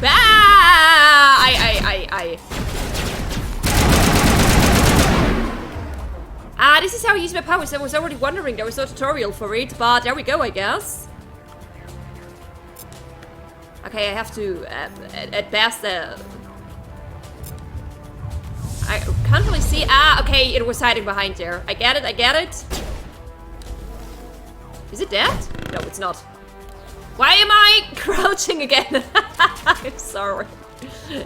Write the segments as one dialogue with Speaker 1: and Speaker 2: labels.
Speaker 1: Ah! Ah, this is how I use my powers. I was already wondering. There was no tutorial for it, but there we go, I guess. Okay, I have to, at best, I can't really see. Ah, okay, it was hiding behind there. I get it, I get it. Is it dead? No, it's not. Why am I crouching again? I'm sorry.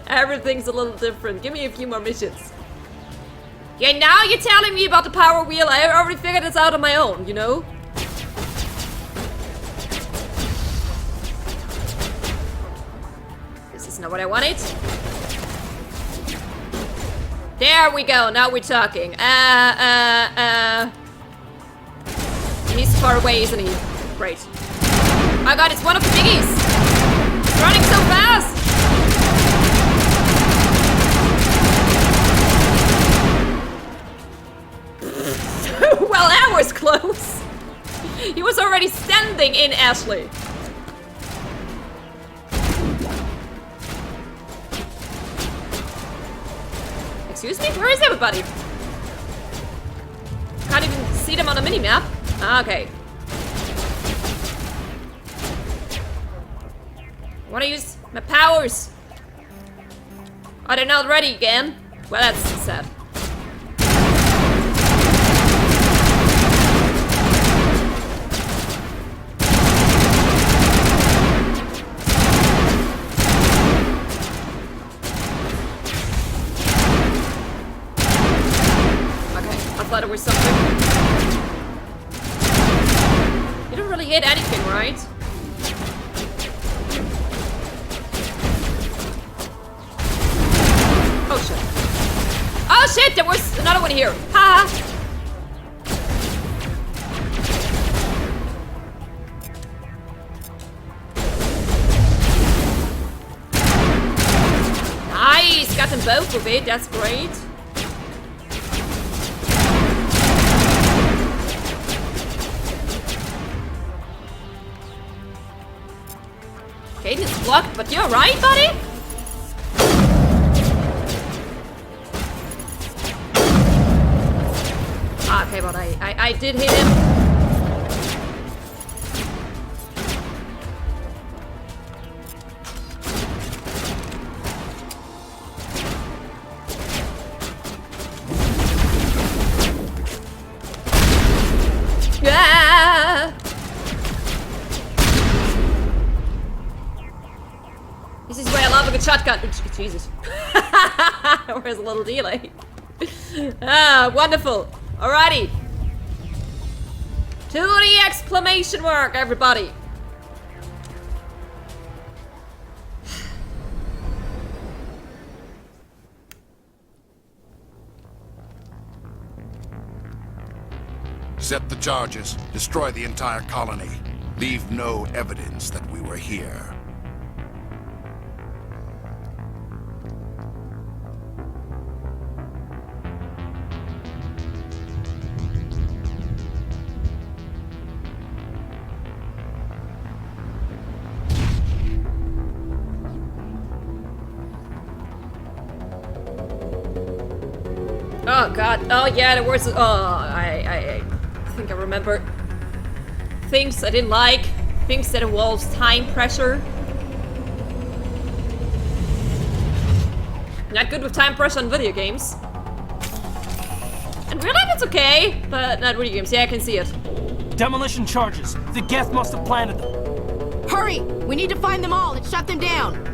Speaker 1: Everything's a little different. Give me a few more missions. Yeah, now you're telling me about the power wheel. I already figured this out on my own, you know? This is not what I wanted. There we go, now we're talking. He's far away, isn't he? Great. Oh god, it's one of the biggies! It's running so fast! Well, that was close! He was already standing in Ashley. Excuse me? Where is everybody? Can't even see them on the mini-map. Okay. I wanna use my powers. Oh, they're not ready again? Well, that's sad. Thought it was something. You don't really hit anything, right? Oh shit. Oh shit, there was another one here. Ha! Nice! Got them both with it, that's great. Caden is blocked, but you're right, buddy? Ah, okay, but I did hit him. Yeah! This is why I love a good shotgun. Jesus. Where's a little delay? Ah, wonderful. Alrighty. To the exclamation mark, everybody.
Speaker 2: Set the charges. Destroy the entire colony. Leave no evidence that we were here.
Speaker 1: Oh god. Oh yeah, there was. Oh, I think I remember things I didn't like, things that involves time pressure. Not good with time pressure on video games. And real life it's okay, but not video games. Yeah, I can see it.
Speaker 3: Demolition charges. The Geth must have planted them.
Speaker 4: Hurry! We need to find them all and shut them down.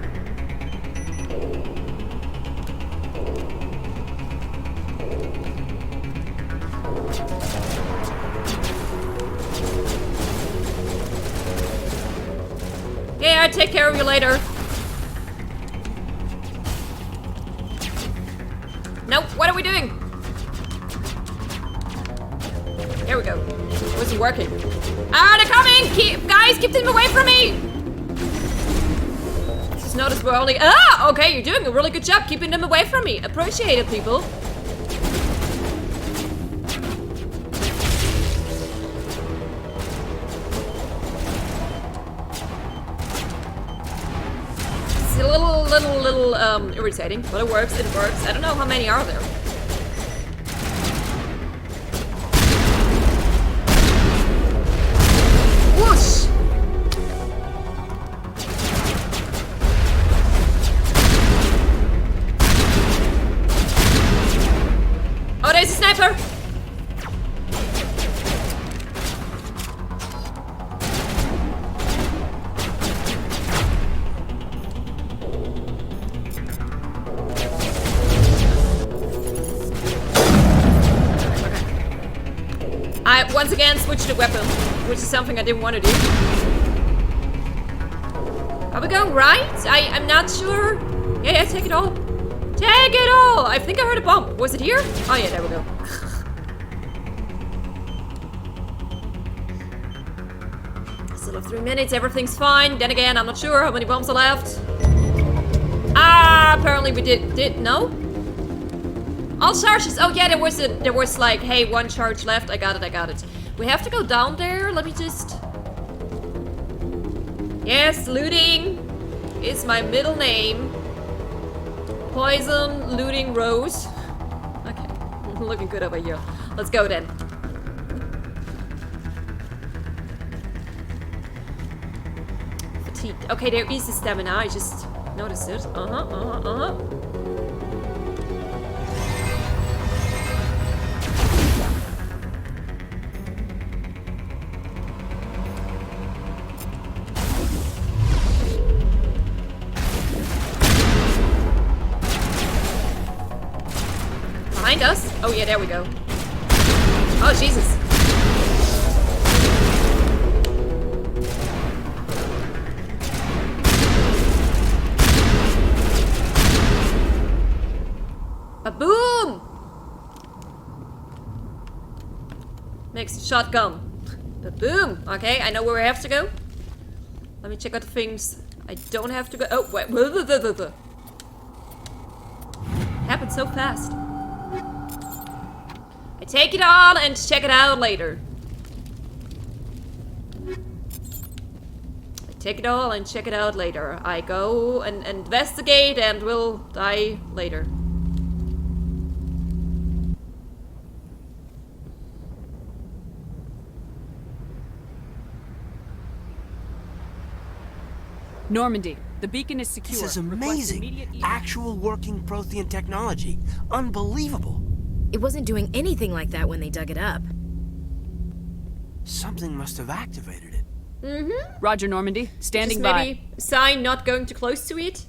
Speaker 1: Yeah, I'll take care of you later. Nope, what are we doing? There we go. It wasn't working. Ah, they're coming! Guys, keep them away from me! Just notice we're only... Ah, okay, you're doing a really good job keeping them away from me. Appreciate it, people. It's a little little irritating, but it works. It works. I don't know how many are there. Whoosh! Oh, there's a sniper! I once again switched the weapon, which is something I didn't want to do. Are we going right? I'm not sure. Yeah, take it all. Take it all! I think I heard a bomb. Was it here? Oh yeah, there we go. Still have 3 minutes, everything's fine. Then again, I'm not sure how many bombs are left. Ah, apparently we did no? All charges. Oh yeah, there was like, hey, 1 charge left. I got it. We have to go down there. Let me just. Yes, looting is my middle name. Poison, looting, Rose. Okay, looking good over here. Let's go then. Fatigued. Okay, there is the stamina. I just noticed it. Behind us? Oh yeah, there we go. Oh Jesus. Ba-boom! Next shotgun. Ba-boom! Okay, I know where I have to go. Let me check out the things I don't have to go. Oh, wait. Happened so fast. Take it all and check it out later. Take it all and check it out later. I go and investigate and will die later.
Speaker 5: Normandy, the beacon is secure.
Speaker 6: This is amazing. Actual working Prothean technology. Unbelievable.
Speaker 4: It wasn't doing anything like that when they dug it up.
Speaker 6: Something must have activated it.
Speaker 1: Mm-hmm.
Speaker 5: Roger, Normandy. Standing
Speaker 1: Just
Speaker 5: by.
Speaker 1: maybe a sign not going too close to it.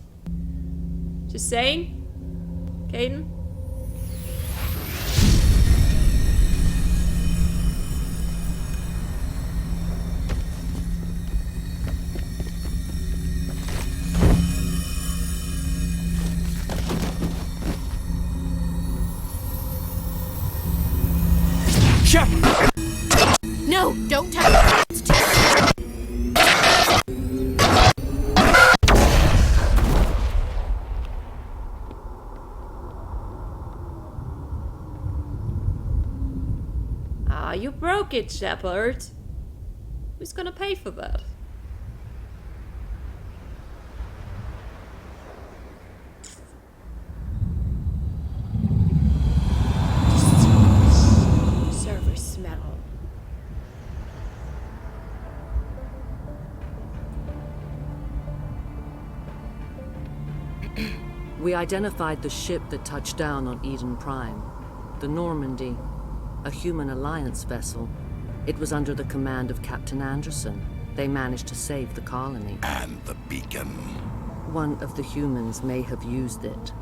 Speaker 1: Just saying. Caden.
Speaker 6: Shepard!
Speaker 4: No, don't touch it. It's too-
Speaker 1: Ah, you broke it, Shepard. Who's gonna pay for that? Server smell.
Speaker 7: We identified the ship that touched down on Eden Prime. The Normandy. A human alliance vessel. It was under the command of Captain Anderson. They managed to save the colony.
Speaker 2: And the beacon.
Speaker 7: One of the humans may have used it.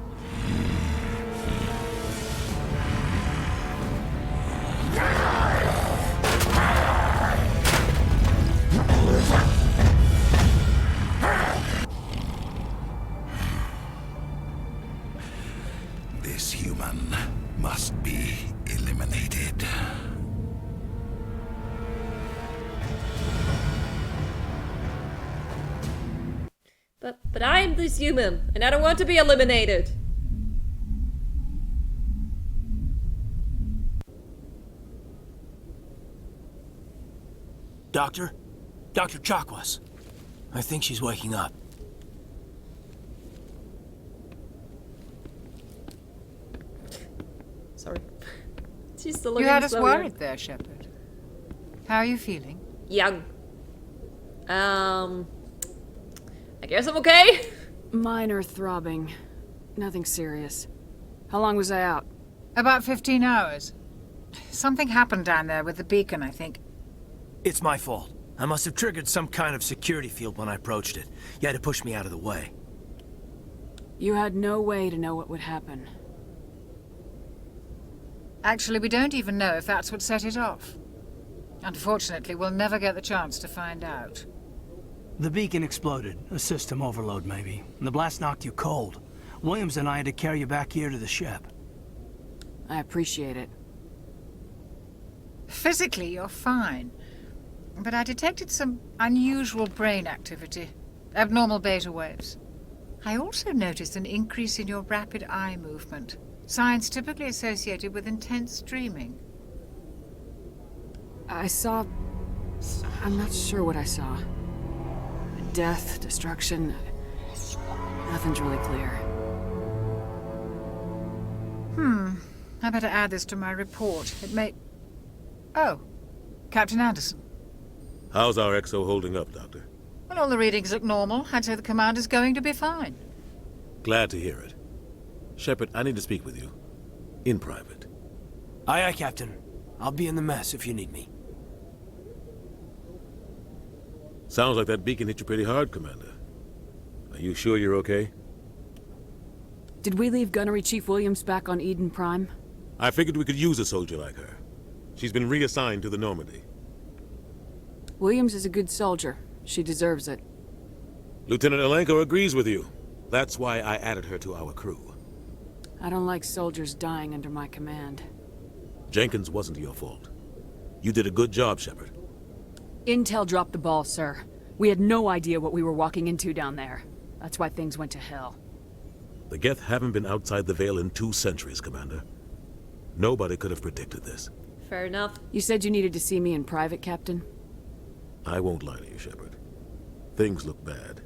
Speaker 2: This human must be eliminated.
Speaker 1: But I'm this human, and I don't want to be eliminated.
Speaker 6: Doctor? Dr. Chakwas. I think she's waking up.
Speaker 1: She's still
Speaker 8: You
Speaker 1: looking
Speaker 8: had us
Speaker 1: so
Speaker 8: worried
Speaker 1: young.
Speaker 8: there, Shepard. How are you feeling?
Speaker 1: Young. I guess I'm okay.
Speaker 5: Minor throbbing. Nothing serious. How long was I out?
Speaker 8: About 15 hours. Something happened down there with the beacon, I think.
Speaker 6: It's my fault. I must have triggered some kind of security field when I approached it. You had to push me out of the way.
Speaker 5: You had no way to know what would happen.
Speaker 8: Actually, we don't even know if that's what set it off. Unfortunately, we'll never get the chance to find out.
Speaker 3: The beacon exploded. A system overload, maybe. And the blast knocked you cold. Williams and I had to carry you back here to the ship.
Speaker 5: I appreciate it.
Speaker 8: Physically, you're fine. But I detected some unusual brain activity. Abnormal beta waves. I also noticed an increase in your rapid eye movement. Signs typically associated with intense dreaming.
Speaker 5: I saw... I'm not sure what I saw. Death, destruction... Nothing's really clear.
Speaker 8: I better add this to my report. It may... Oh, Captain Anderson.
Speaker 9: How's our XO holding up, Doctor?
Speaker 8: Well, all the readings look normal. I'd say the commander's going to be fine.
Speaker 9: Glad to hear it. Shepard, I need to speak with you. In private.
Speaker 6: Aye, aye, Captain. I'll be in the mess if you need me.
Speaker 9: Sounds like that beacon hit you pretty hard, Commander. Are you sure you're okay?
Speaker 5: Did we leave Gunnery Chief Williams back on Eden Prime?
Speaker 9: I figured we could use a soldier like her. She's been reassigned to the Normandy.
Speaker 5: Williams is a good soldier. She deserves it.
Speaker 9: Lieutenant Alenko agrees with you. That's why I added her to our crew.
Speaker 5: I don't like soldiers dying under my command.
Speaker 9: Jenkins wasn't your fault. You did a good job, Shepard.
Speaker 5: Intel dropped the ball, sir. We had no idea what we were walking into down there. That's why things went to hell.
Speaker 9: The Geth haven't been outside the Veil in 2 centuries, Commander. Nobody could have predicted this.
Speaker 1: Fair enough.
Speaker 5: You said you needed to see me in private, Captain?
Speaker 9: I won't lie to you, Shepard. Things look bad.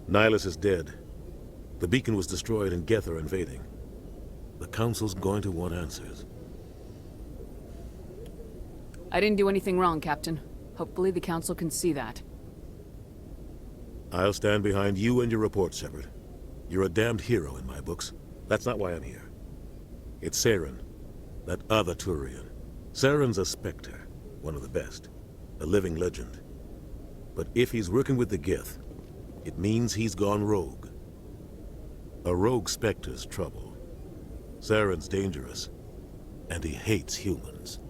Speaker 9: Nihilus is dead. The beacon was destroyed and Geth are invading. The Council's going to want answers.
Speaker 5: I didn't do anything wrong, Captain. Hopefully the Council can see that.
Speaker 9: I'll stand behind you and your report, Shepard. You're a damned hero in my books. That's not why I'm here. It's Saren, that other Turian. Saren's a Spectre, one of the best. A living legend. But if he's working with the Geth, it means he's gone rogue. A rogue Spectre's trouble. Saren's dangerous, and he hates humans.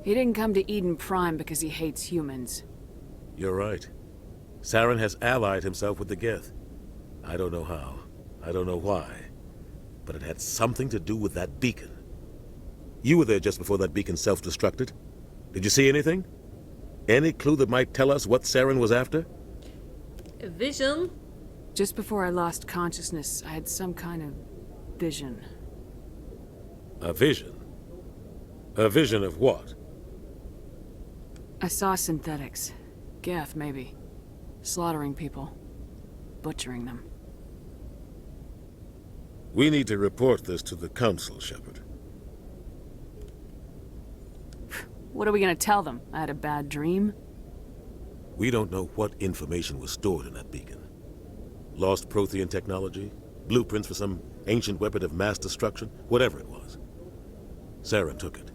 Speaker 5: He didn't come to Eden Prime because he hates humans.
Speaker 9: You're right. Saren has allied himself with the Geth. I don't know how. I don't know why. But it had something to do with that beacon. You were there just before that beacon self-destructed. Did you see anything? Any clue that might tell us what Saren was after?
Speaker 1: A vision?
Speaker 5: Just before I lost consciousness, I had some kind of vision.
Speaker 9: A vision? A vision of what?
Speaker 5: I saw synthetics. Geth, maybe. Slaughtering people. Butchering them.
Speaker 9: We need to report this to the Council, Shepard.
Speaker 5: What are we gonna tell them? I had a bad dream?
Speaker 9: We don't know what information was stored in that beacon. Lost Prothean technology? Blueprints for some ancient weapon of mass destruction? Whatever it was. Saren took it.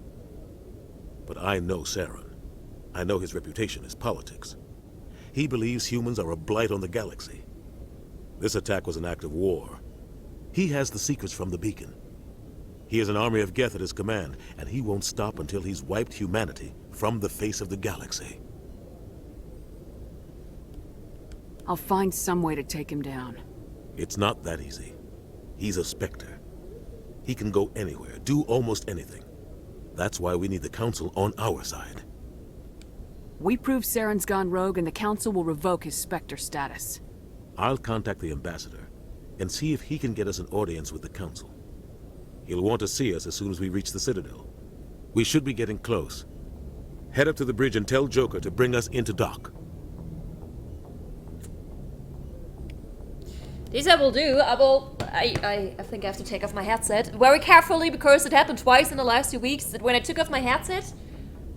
Speaker 9: But I know Saren. I know his reputation is politics. He believes humans are a blight on the galaxy. This attack was an act of war. He has the secrets from the beacon. He has an army of Geth at his command, and he won't stop until he's wiped humanity from the face of the galaxy.
Speaker 5: I'll find some way to take him down.
Speaker 9: It's not that easy. He's a Spectre. He can go anywhere, do almost anything. That's why we need the Council on our side.
Speaker 5: We prove Saren's gone rogue and the Council will revoke his Spectre status.
Speaker 9: I'll contact the Ambassador and see if he can get us an audience with the Council. He'll want to see us as soon as we reach the Citadel. We should be getting close. Head up to the bridge and tell Joker to bring us into dock.
Speaker 1: This I will do. I think I have to take off my headset very carefully because it happened twice in the last 2 weeks that when I took off my headset,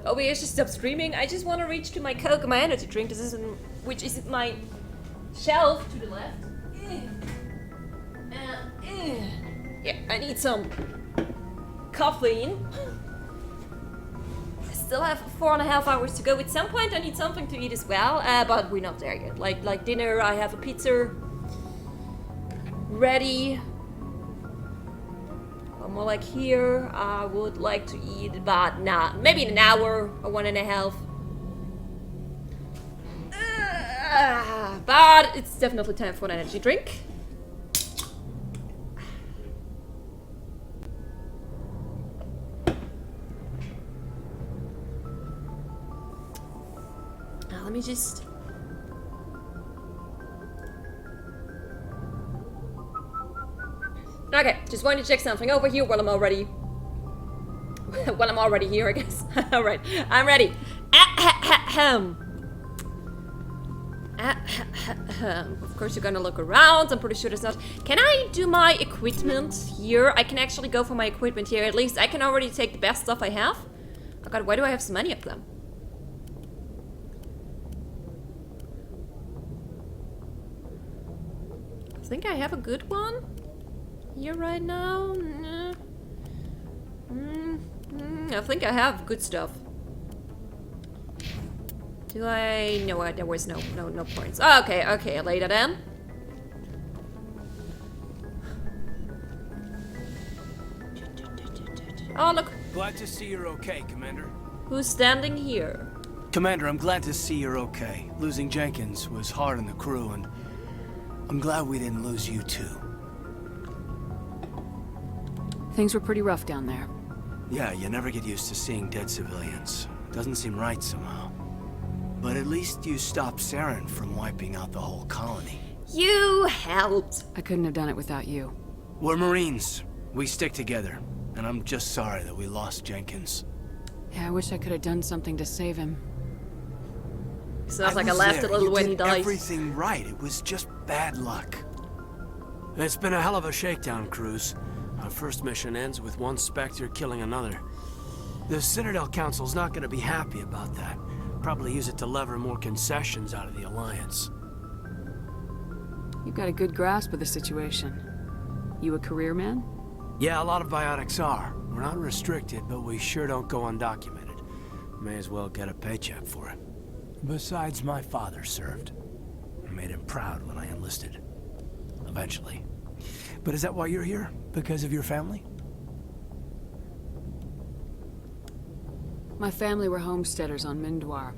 Speaker 1: OBS just stopped streaming. I just want to reach to my Coke, my energy drink. This is which is my shelf to the left. Yeah, I need some caffeine. I still have 4.5 hours to go. At some point I need something to eat as well, but we're not there yet. Like dinner, I have a pizza ready. I'm more like here. I would like to eat, but nah, maybe in an hour or 1.5. But it's definitely time for an energy drink. Let me just... Okay, just wanted to check something over here while I'm already... while I'm already here, I guess. Alright, I'm ready. Of course you're gonna look around. I'm pretty sure there's not... Can I do my equipment here? I can actually go for my equipment here. At least I can already take the best stuff I have. Oh god, why do I have so many of them? I think I have a good one here right now. I think I have good stuff. Do I? No, there was no points. Oh, okay, later then. Oh, look.
Speaker 3: Glad to see you're okay, Commander.
Speaker 1: Who's standing here?
Speaker 3: Commander, I'm glad to see you're okay. Losing Jenkins was hard on the crew, and I'm glad we didn't lose you too.
Speaker 5: Things were pretty rough down there.
Speaker 3: Yeah, you never get used to seeing dead civilians. Doesn't seem right somehow. But at least you stopped Saren from wiping out the whole colony.
Speaker 1: You helped.
Speaker 5: I couldn't have done it without you.
Speaker 3: We're Marines. We stick together. And I'm just sorry that we lost Jenkins.
Speaker 5: Yeah, I wish I could have done something to save him.
Speaker 1: Sounds like I laughed a little when he died.
Speaker 3: Everything right. It was just bad luck. It's been a hell of a shakedown cruise. Our first mission ends with one Spectre killing another. The Citadel Council's not going to be happy about that. Probably use it to lever more concessions out of the Alliance.
Speaker 5: You've got a good grasp of the situation. You a career man?
Speaker 3: Yeah, a lot of biotics are. We're not restricted, but we sure don't go undocumented. May as well get a paycheck for it. Besides, my father served. I made him proud when I enlisted. Eventually. But is that why you're here? Because of your family?
Speaker 5: My family were homesteaders on Mindwar.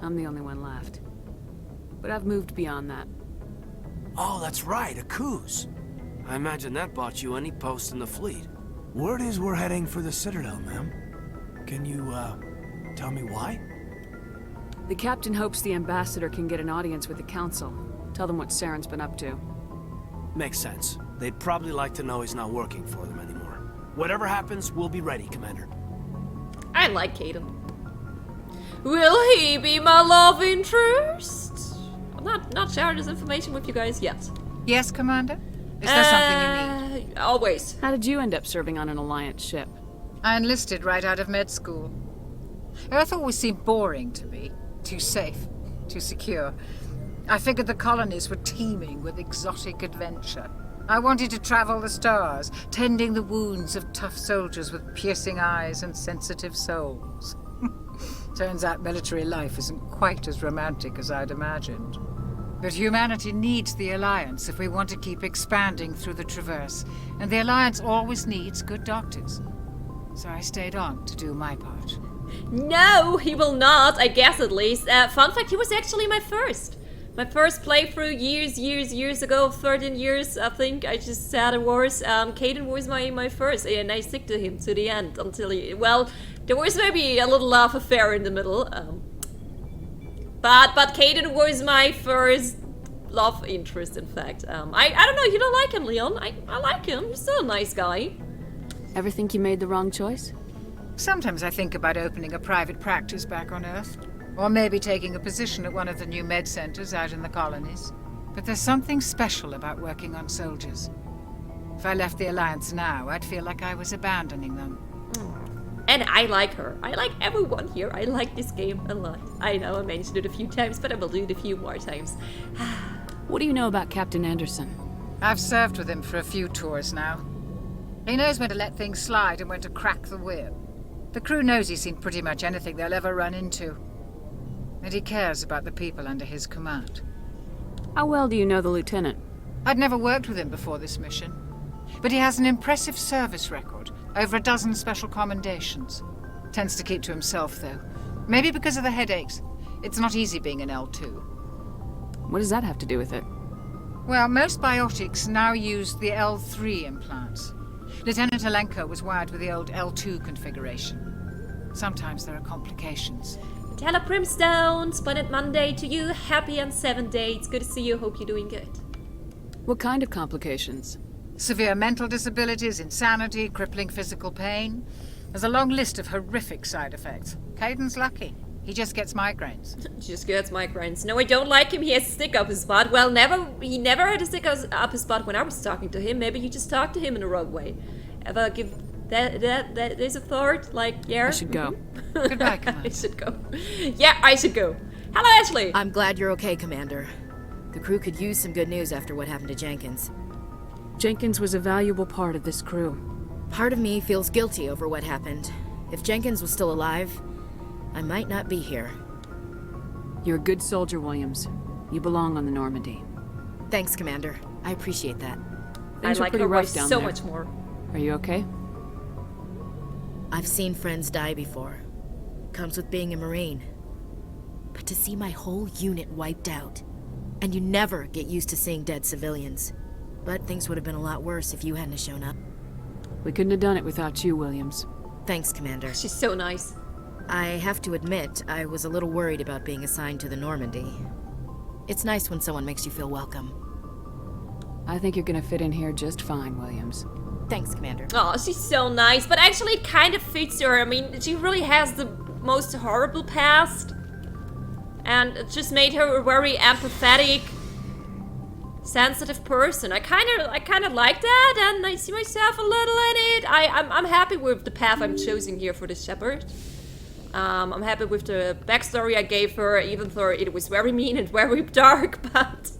Speaker 5: I'm the only one left. But I've moved beyond that.
Speaker 3: Oh, that's right, a cruise. I imagine that bought you any post in the fleet. Word is we're heading for the Citadel, ma'am. Can you, tell me why?
Speaker 5: The captain hopes the ambassador can get an audience with the council. Tell them what Saren's been up to.
Speaker 3: Makes sense. They'd probably like to know he's not working for them anymore. Whatever happens, we'll be ready, Commander.
Speaker 1: I like Caden. Will he be my love interest? I'm not sharing this information with you guys yet.
Speaker 8: Yes, Commander? Is there something you need?
Speaker 1: Always.
Speaker 5: How did you end up serving on an Alliance ship?
Speaker 8: I enlisted right out of med school. Earth always seemed boring to me. Too safe, too secure. I figured the colonies were teeming with exotic adventure. I wanted to travel the stars, tending the wounds of tough soldiers with piercing eyes and sensitive souls. Turns out military life isn't quite as romantic as I'd imagined. But humanity needs the Alliance if we want to keep expanding through the Traverse, and the Alliance always needs good doctors. So I stayed on to do my part.
Speaker 1: No, he will not, I guess at least. Fun fact, he was actually my first. My first playthrough years ago, 13 years, I think. I just said it was. Caden was my first, and I stick to him to the end until he... Well, there was maybe a little love affair in the middle. But Caden was my first love interest, in fact. I don't know, you don't like him, Leon. I like him. He's still a nice guy.
Speaker 5: Ever think you made the wrong choice?
Speaker 8: Sometimes I think about opening a private practice back on Earth. Or maybe taking a position at one of the new med centers out in the colonies. But there's something special about working on soldiers. If I left the Alliance now, I'd feel like I was abandoning them.
Speaker 1: And I like her. I like everyone here. I like this game a lot. I know I mentioned it a few times, but I will do it a few more times.
Speaker 5: What do you know about Captain Anderson?
Speaker 8: I've served with him for a few tours now. He knows when to let things slide and when to crack the whip. The crew knows he's seen pretty much anything they'll ever run into. And he cares about the people under his command.
Speaker 5: How well do you know the lieutenant?
Speaker 8: I'd never worked with him before this mission. But he has an impressive service record, over a dozen special commendations. Tends to keep to himself, though. Maybe because of the headaches. It's not easy being an L2.
Speaker 5: What does that have to do with it?
Speaker 8: Well, most biotics now use the L3 implants. Lieutenant Alenko was wired with the old L2 configuration. Sometimes there are complications.
Speaker 1: Hello Brimstone, Splendid Monday to you. Happy on 7 days. Good to see you. Hope you're doing good.
Speaker 5: What kind of complications?
Speaker 8: Severe mental disabilities, insanity, crippling physical pain. There's a long list of horrific side effects. Caden's lucky. He just gets migraines.
Speaker 1: Just gets migraines. No, I don't like him. He has a stick up his butt. Well, he never had a stick up his butt when I was talking to him. Maybe you just talked to him in the wrong way. Ever give there's a thought? Like, yeah?
Speaker 5: I should go.
Speaker 8: Goodbye, Commander.
Speaker 1: I should go. Yeah, I should go. Hello, Ashley.
Speaker 4: I'm glad you're okay, Commander. The crew could use some good news after what happened to Jenkins.
Speaker 5: Jenkins was a valuable part of this crew.
Speaker 4: Part of me feels guilty over what happened. If Jenkins was still alive, I might not be here.
Speaker 5: You're a good soldier, Williams. You belong on the Normandy.
Speaker 4: Thanks, Commander. I appreciate that.
Speaker 5: Things
Speaker 1: I
Speaker 5: were
Speaker 1: like
Speaker 5: pretty
Speaker 1: her
Speaker 5: rough
Speaker 1: voice
Speaker 5: down
Speaker 1: so
Speaker 5: there.
Speaker 1: much more.
Speaker 5: Are you okay?
Speaker 4: I've seen friends die before. Comes with being a Marine. But to see my whole unit wiped out, and you never get used to seeing dead civilians. But things would have been a lot worse if you hadn't shown up.
Speaker 5: We couldn't have done it without you, Williams.
Speaker 4: Thanks, Commander.
Speaker 1: She's so nice.
Speaker 4: I have to admit, I was a little worried about being assigned to the Normandy. It's nice when someone makes you feel welcome.
Speaker 5: I think you're gonna fit in here just fine, Williams.
Speaker 4: Thanks, Commander.
Speaker 1: Oh, she's so nice. But actually, it kind of fits her. I mean, she really has the most horrible past. And it just made her a very empathetic, sensitive person. I kind of like that, and I see myself a little in it. I'm happy with the path I'm choosing here for the Shepard. I'm happy with the backstory I gave her, even though it was very mean and very dark, but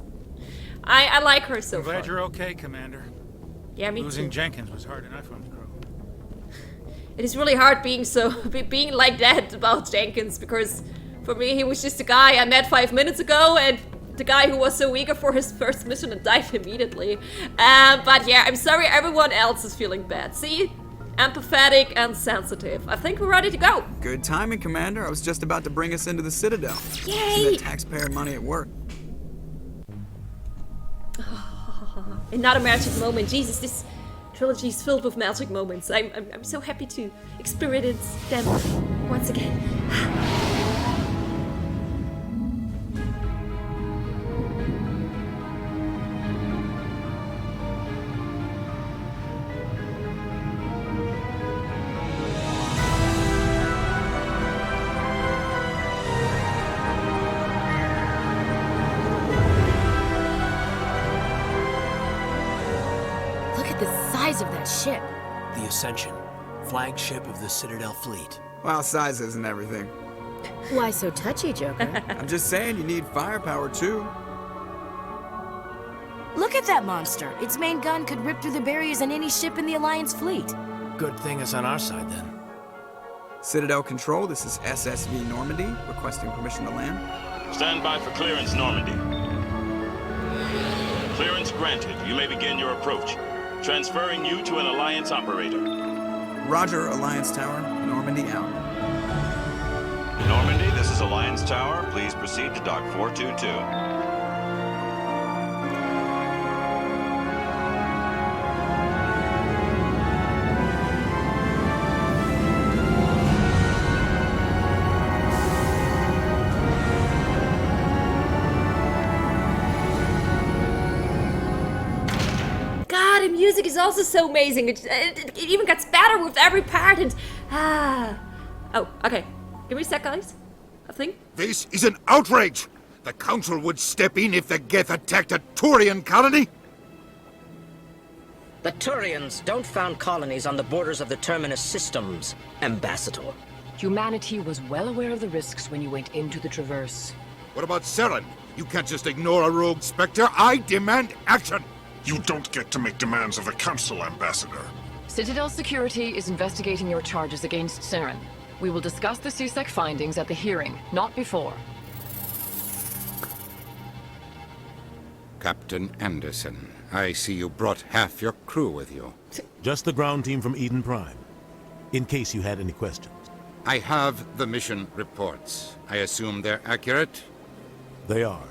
Speaker 1: I like her so far.
Speaker 10: I'm glad you're okay, Commander.
Speaker 1: Yeah, me
Speaker 10: Losing
Speaker 1: too.
Speaker 10: Jenkins was hard enough on the crew.
Speaker 1: It is really hard being like that about Jenkins, because for me he was just a guy I met 5 minutes ago, and the guy who was so eager for his first mission and died immediately. But yeah, I'm sorry everyone else is feeling bad. See? Empathetic and sensitive. I think we're ready to go.
Speaker 11: Good timing, Commander. I was just about to bring us into the Citadel.
Speaker 1: Yay!
Speaker 11: See that taxpayer money at work.
Speaker 1: Another magic moment. Jesus, this trilogy is filled with magic moments. I'm so happy to experience them once again.
Speaker 4: Of that ship.
Speaker 3: The Ascension, flagship of the Citadel fleet.
Speaker 11: Well, size isn't everything.
Speaker 4: Why so touchy, Joker?
Speaker 11: I'm just saying you need firepower, too.
Speaker 4: Look at that monster. Its main gun could rip through the barriers in any ship in the Alliance fleet.
Speaker 3: Good thing it's on our side, then.
Speaker 11: Citadel Control, this is SSV Normandy, requesting permission to land.
Speaker 12: Stand by for clearance, Normandy. Clearance granted. You may begin your approach. Transferring you to an Alliance operator.
Speaker 11: Roger, Alliance Tower. Normandy out.
Speaker 12: Normandy, this is Alliance Tower. Please proceed to Dock 422.
Speaker 1: The music is also so amazing. It even gets better with every part, and oh, okay. Give me a sec, guys. I think
Speaker 2: This is an outrage! The Council would step in if the Geth attacked a Turian colony?
Speaker 13: The Turians don't found colonies on the borders of the Terminus systems, Ambassador.
Speaker 14: Humanity was well aware of the risks when you went into the Traverse.
Speaker 2: What about Saren? You can't just ignore a rogue Spectre. I demand action!
Speaker 15: You don't get to make demands of the Council, Ambassador.
Speaker 14: Citadel Security is investigating your charges against Saren. We will discuss the CSEC findings at the hearing, not before.
Speaker 2: Captain Anderson, I see you brought half your crew with you.
Speaker 9: Just the ground team from Eden Prime, in case you had any questions.
Speaker 2: I have the mission reports. I assume they're accurate?
Speaker 9: They are.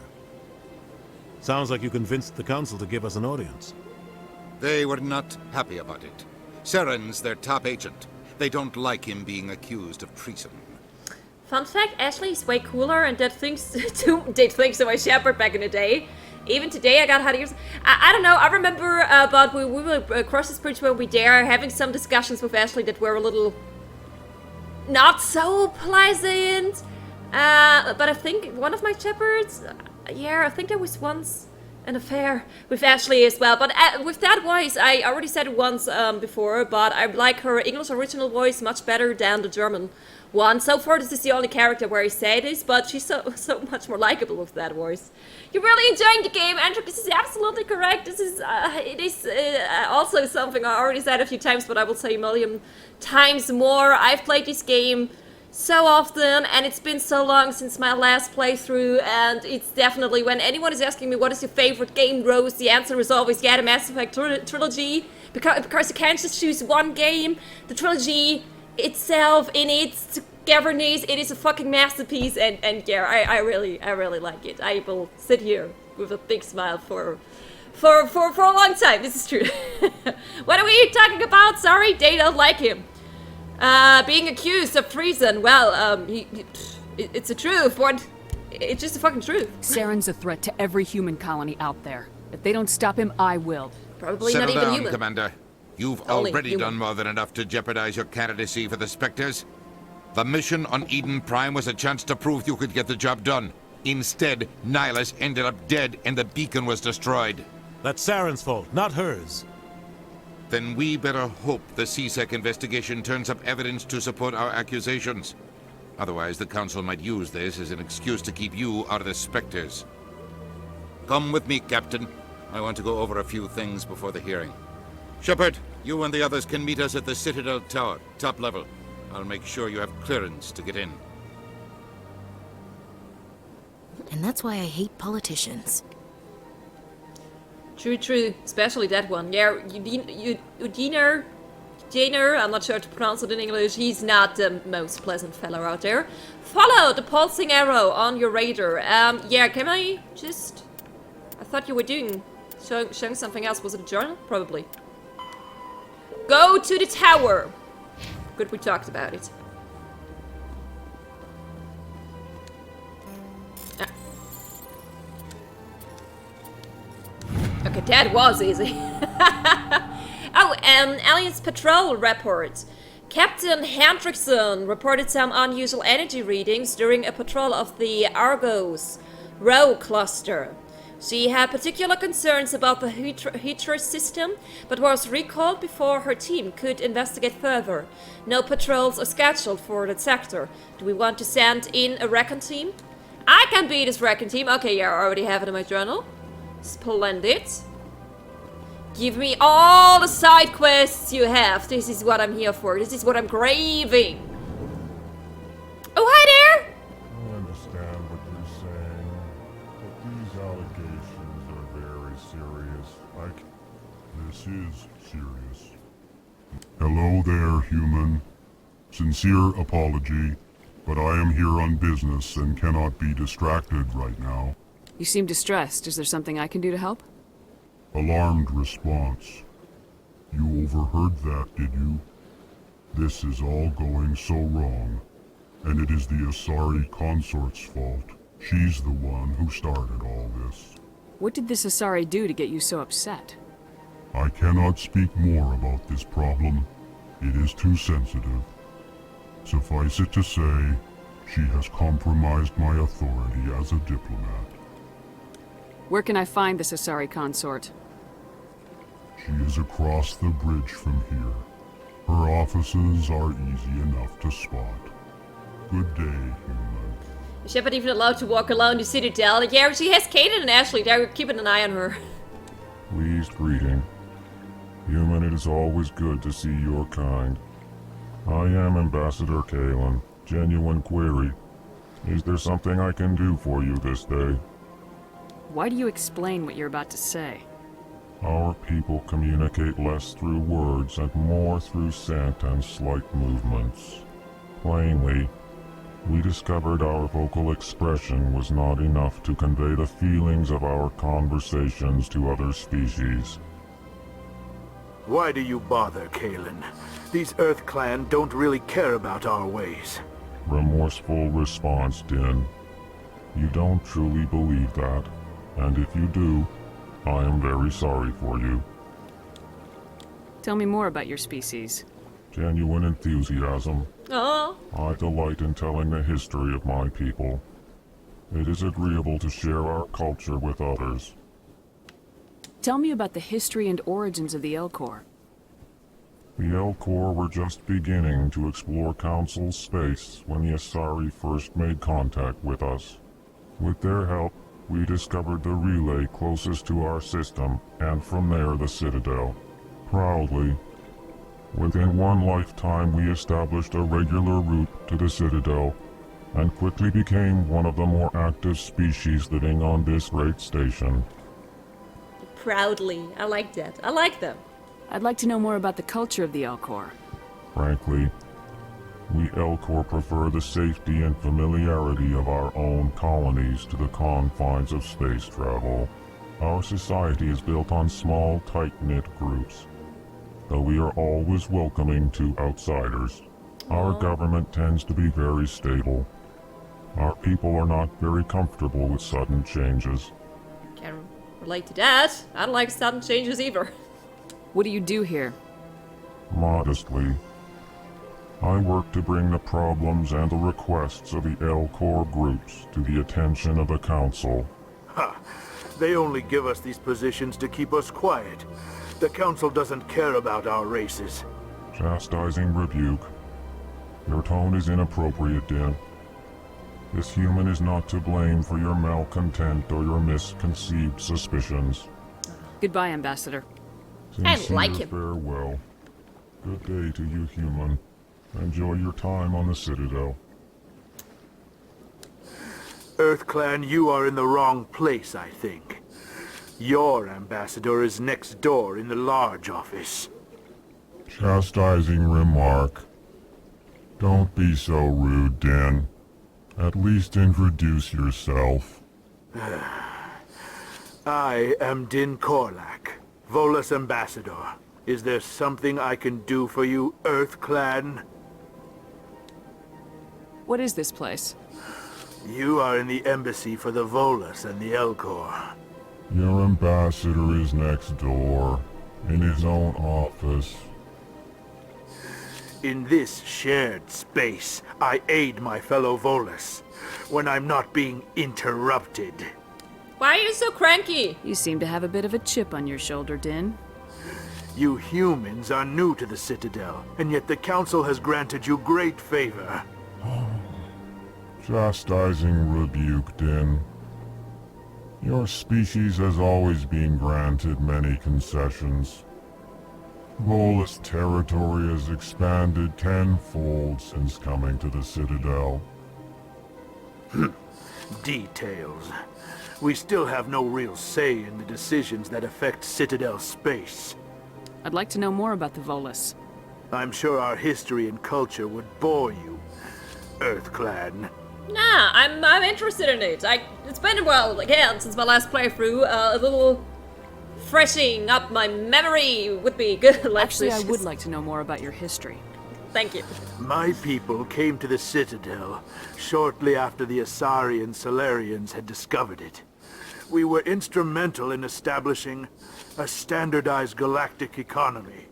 Speaker 9: Sounds like you convinced the Council to give us an audience.
Speaker 2: They were not happy about it. Saren's their top agent. They don't like him being accused of treason.
Speaker 1: Fun fact, Ashley's way cooler and did things to my Shepard back in the day. Even today, I got how to use. I don't know. I remember, but we were across this bridge when we dare having some discussions with Ashley that were a little not so pleasant. But I think one of my Shepards, yeah, I think there was once an affair with Ashley as well. But with that voice, I already said it once before, but I like her English original voice much better than the German one. So far, this is the only character where I say this, but she's so much more likable with that voice. You're really enjoying the game, Andrew. This is absolutely correct. This is it is also something I already said a few times, but I will say a million times more. I've played this game so often, and it's been so long since my last playthrough, and it's definitely, when anyone is asking me what is your favorite game, Rose, the answer is always, yeah, the Mass Effect trilogy, because you can't just choose one game. The trilogy itself, in its togetherness, it is a fucking masterpiece, and yeah, I really like it. I will sit here with a big smile for a long time. This is true. What are we talking about? Sorry, they don't like him. Being accused of treason. Well, it's the truth. What? It's just the fucking truth.
Speaker 5: Saren's a threat to every human colony out there. If they don't stop him, I will.
Speaker 1: Probably not even human.
Speaker 2: Commander. You've already done more than enough to jeopardize your candidacy for the Spectres. The mission on Eden Prime was a chance to prove you could get the job done. Instead, Nihilus ended up dead and the beacon was destroyed.
Speaker 9: That's Saren's fault, not hers.
Speaker 2: Then we better hope the CSEC investigation turns up evidence to support our accusations. Otherwise, the Council might use this as an excuse to keep you out of the Spectres. Come with me, Captain. I want to go over a few things before the hearing. Shepard, you and the others can meet us at the Citadel Tower, top level. I'll make sure you have clearance to get in.
Speaker 4: And that's why I hate politicians.
Speaker 1: True, especially that one. Yeah, Udiner, I'm not sure how to pronounce it in English, he's not the most pleasant fellow out there. Follow the pulsing arrow on your radar. Yeah, can I just... I thought you were showing something else. Was it a journal? Probably. Go to the tower! Good, we talked about it. Okay, that was easy. Oh, Aliens Patrol report. Captain Hendrickson reported some unusual energy readings during a patrol of the Argos Rho cluster. She had particular concerns about the Hydra system, but was recalled before her team could investigate further. No patrols are scheduled for that sector. Do we want to send in a recon team? I can be this recon team. Okay, yeah, I already have it in my journal. Splendid. Give me all the side quests you have. This is what I'm here for. This is what I'm craving. Oh, hi there!
Speaker 16: I understand what you're saying, but these allegations are very serious. This is serious. Hello there, human. Sincere apology, but I am here on business and cannot be distracted right now.
Speaker 5: You seem distressed. Is there something I can do to help?
Speaker 16: Alarmed response. You overheard that, did you? This is all going so wrong, and it is the Asari consort's fault. She's the one who started all this.
Speaker 5: What did this Asari do to get you so upset?
Speaker 16: I cannot speak more about this problem. It is too sensitive. Suffice it to say, She has compromised my authority as a diplomat.
Speaker 5: Where can I find this Asari consort?
Speaker 16: She is across the bridge from here. Her offices are easy enough to spot. Good day, human.
Speaker 1: Is Shepard even allowed to walk alone the Citadel? Yeah, she has Kaden and Ashley. They're keeping an eye on her.
Speaker 16: Pleased greeting. Human, it is always good to see your kind. I am Ambassador Kalen. Genuine query. Is there something I can do for you this day?
Speaker 5: Why do you explain what you're about to say?
Speaker 16: Our people communicate less through words and more through scent and slight movements. Plainly, we discovered our vocal expression was not enough to convey the feelings of our conversations to other species.
Speaker 17: Why do you bother, Kalen? These Earth Clan don't really care about our ways.
Speaker 16: Remorseful response, Din. You don't truly believe that, and if you do, I am very sorry for you.
Speaker 5: Tell me more about your species.
Speaker 16: Genuine enthusiasm.
Speaker 1: Oh.
Speaker 16: I delight in telling the history of my people. It is agreeable to share our culture with others.
Speaker 5: Tell me about the history and origins of the Elcor.
Speaker 16: The Elcor were just beginning to explore Council space when the Asari first made contact with us. With their help, we discovered the relay closest to our system, and from there the Citadel. Proudly, within one lifetime we established a regular route to the Citadel, and quickly became one of the more active species living on this great station.
Speaker 1: Proudly. I like that. I like them.
Speaker 5: I'd like to know more about the culture of the Elcor.
Speaker 16: Frankly, we Elcor prefer the safety and familiarity of our own colonies to the confines of space travel. Our society is built on small, tight-knit groups, though we are always welcoming to outsiders. Our government tends to be very stable. Our people are not very comfortable with sudden changes.
Speaker 1: Can relate to that. I don't like sudden changes either.
Speaker 5: What do you do here?
Speaker 16: Modestly, I work to bring the problems and the requests of the Elcor groups to the attention of the Council.
Speaker 17: Ha! They only give us these positions to keep us quiet. The Council doesn't care about our races.
Speaker 16: Chastising rebuke. Your tone is inappropriate, Din. This human is not to blame for your malcontent or your misconceived suspicions.
Speaker 5: Goodbye, Ambassador.
Speaker 1: I like him.
Speaker 16: Farewell. Good day to you, human. Enjoy your time on the Citadel.
Speaker 17: Earth Clan, you are in the wrong place, I think. Your ambassador is next door in the large office.
Speaker 16: Chastising remark. Don't be so rude, Din. At least introduce yourself.
Speaker 17: I am Din Korlak, Volus ambassador. Is there something I can do for you, Earth Clan?
Speaker 5: What is this place?
Speaker 17: You are in the embassy for the Volus and the Elcor.
Speaker 16: Your ambassador is next door, in his own office.
Speaker 17: In this shared space, I aid my fellow Volus when I'm not being interrupted.
Speaker 1: Why are you so cranky?
Speaker 5: You seem to have a bit of a chip on your shoulder, Din.
Speaker 17: You humans are new to the Citadel, and yet the Council has granted you great favor.
Speaker 16: Chastising rebuke, Din. Your species has always been granted many concessions. Volus territory has expanded tenfold since coming to the Citadel.
Speaker 17: Details. We still have no real say in the decisions that affect Citadel space.
Speaker 5: I'd like to know more about the Volus.
Speaker 17: I'm sure our history and culture would bore you, Earth Clan.
Speaker 1: Nah, I'm interested in it. It's been a while again since my last playthrough. A little freshening up my memory would be good.
Speaker 5: Actually, I would like to know more about your history.
Speaker 1: Thank you.
Speaker 17: My people came to the Citadel shortly after the Asari and Solarians had discovered it. We were instrumental in establishing a standardized galactic economy.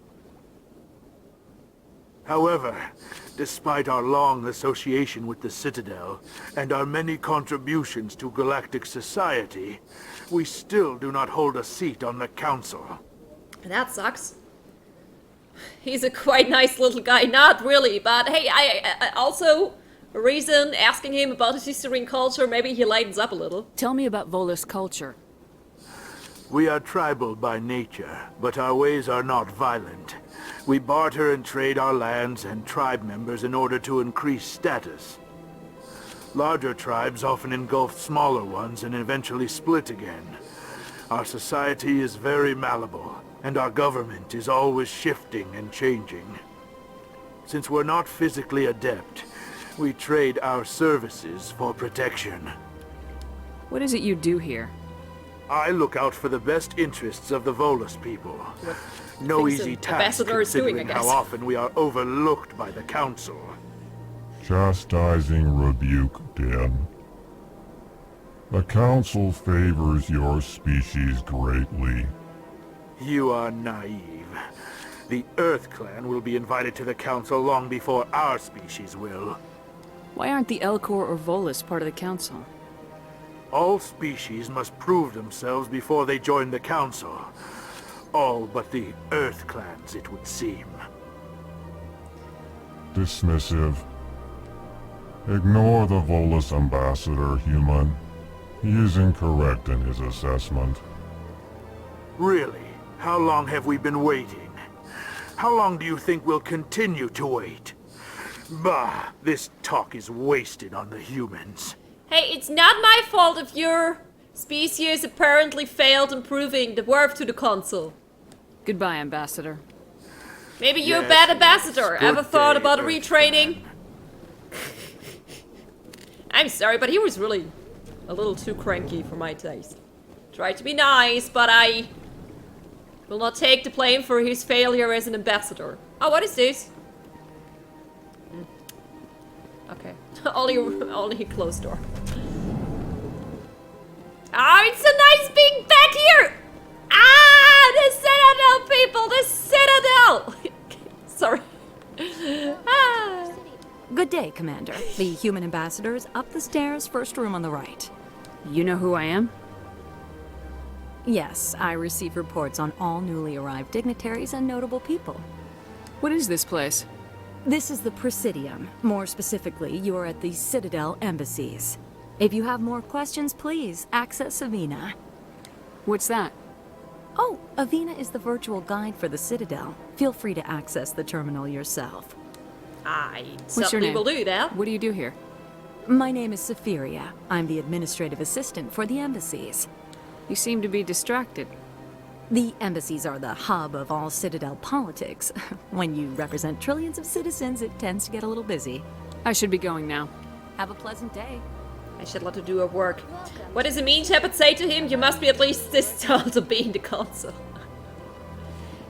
Speaker 17: However, Despite our long association with the Citadel and our many contributions to galactic society, we still do not hold a seat on the Council.
Speaker 1: That sucks. He's a quite nice little guy. Not really, but hey, I also a reason asking him about his history and culture, maybe he lightens up a little.
Speaker 5: Tell me about Volus culture.
Speaker 17: We are tribal by nature, but our ways are not violent. We barter and trade our lands and tribe members in order to increase status. Larger tribes often engulf smaller ones and eventually split again. Our society is very malleable, and our government is always shifting and changing. Since we're not physically adept, we trade our services for protection.
Speaker 5: What is it you do here?
Speaker 17: I look out for the best interests of the Volus people. No easy task considering how often we are overlooked by the Council.
Speaker 16: Chastising rebuke, Den. The Council favors your species greatly.
Speaker 17: You are naive. The Earth Clan will be invited to the Council long before our species will.
Speaker 5: Why aren't the Elcor or Volus part of the Council?
Speaker 17: All species must prove themselves before they join the Council. All but the Earth Clans, it would seem.
Speaker 16: Dismissive. Ignore the Volus ambassador, human. He is incorrect in his assessment.
Speaker 17: Really? How long have we been waiting? How long do you think we'll continue to wait? Bah, this talk is wasted on the humans.
Speaker 1: Hey, it's not my fault if your species apparently failed in proving the worth to the Council.
Speaker 5: Goodbye, Ambassador.
Speaker 1: Maybe you're a bad ambassador. Ever thought about retraining? I'm sorry, but he was really a little too cranky for my taste. Tried to be nice, but I will not take the blame for his failure as an ambassador. Oh, what is this? Okay. only closed door. Oh, it's so nice being back here! Ah, the Citadel people! The Citadel! Sorry. Ah.
Speaker 18: Good day, Commander. The human ambassador is up the stairs, first room on the right.
Speaker 5: You know who I am?
Speaker 18: Yes, I receive reports on all newly arrived dignitaries and notable people.
Speaker 5: What is this place?
Speaker 18: This is the Presidium. More specifically, you are at the Citadel embassies. If you have more questions, please access Avina.
Speaker 5: What's that?
Speaker 18: Oh, Avina is the virtual guide for the Citadel. Feel free to access the terminal yourself.
Speaker 1: I
Speaker 5: What's your
Speaker 1: certainly
Speaker 5: name?
Speaker 1: will do that.
Speaker 5: What do you do here?
Speaker 18: My name is Safiria. I'm the administrative assistant for the embassies.
Speaker 5: You seem to be distracted.
Speaker 18: The embassies are the hub of all Citadel politics. When you represent trillions of citizens, it tends to get a little busy.
Speaker 5: I should be going now.
Speaker 18: Have a pleasant day.
Speaker 1: I should let her do her work. What does it mean, Shepard? Say to him, you must be at least this tall to be in the Council.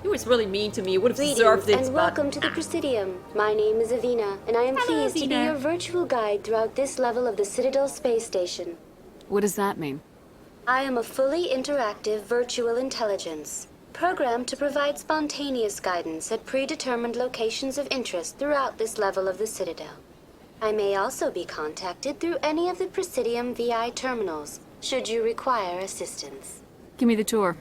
Speaker 1: He was really mean to me. Would have deserved it,
Speaker 19: and welcome to the Presidium. My name is Avina, and I am pleased to be your virtual guide throughout this level of the Citadel space station.
Speaker 5: What does that mean?
Speaker 19: I am a fully interactive virtual intelligence, programmed to provide spontaneous guidance at predetermined locations of interest throughout this level of the Citadel. I may also be contacted through any of the Presidium VI terminals, should you require assistance.
Speaker 5: Give me the tour.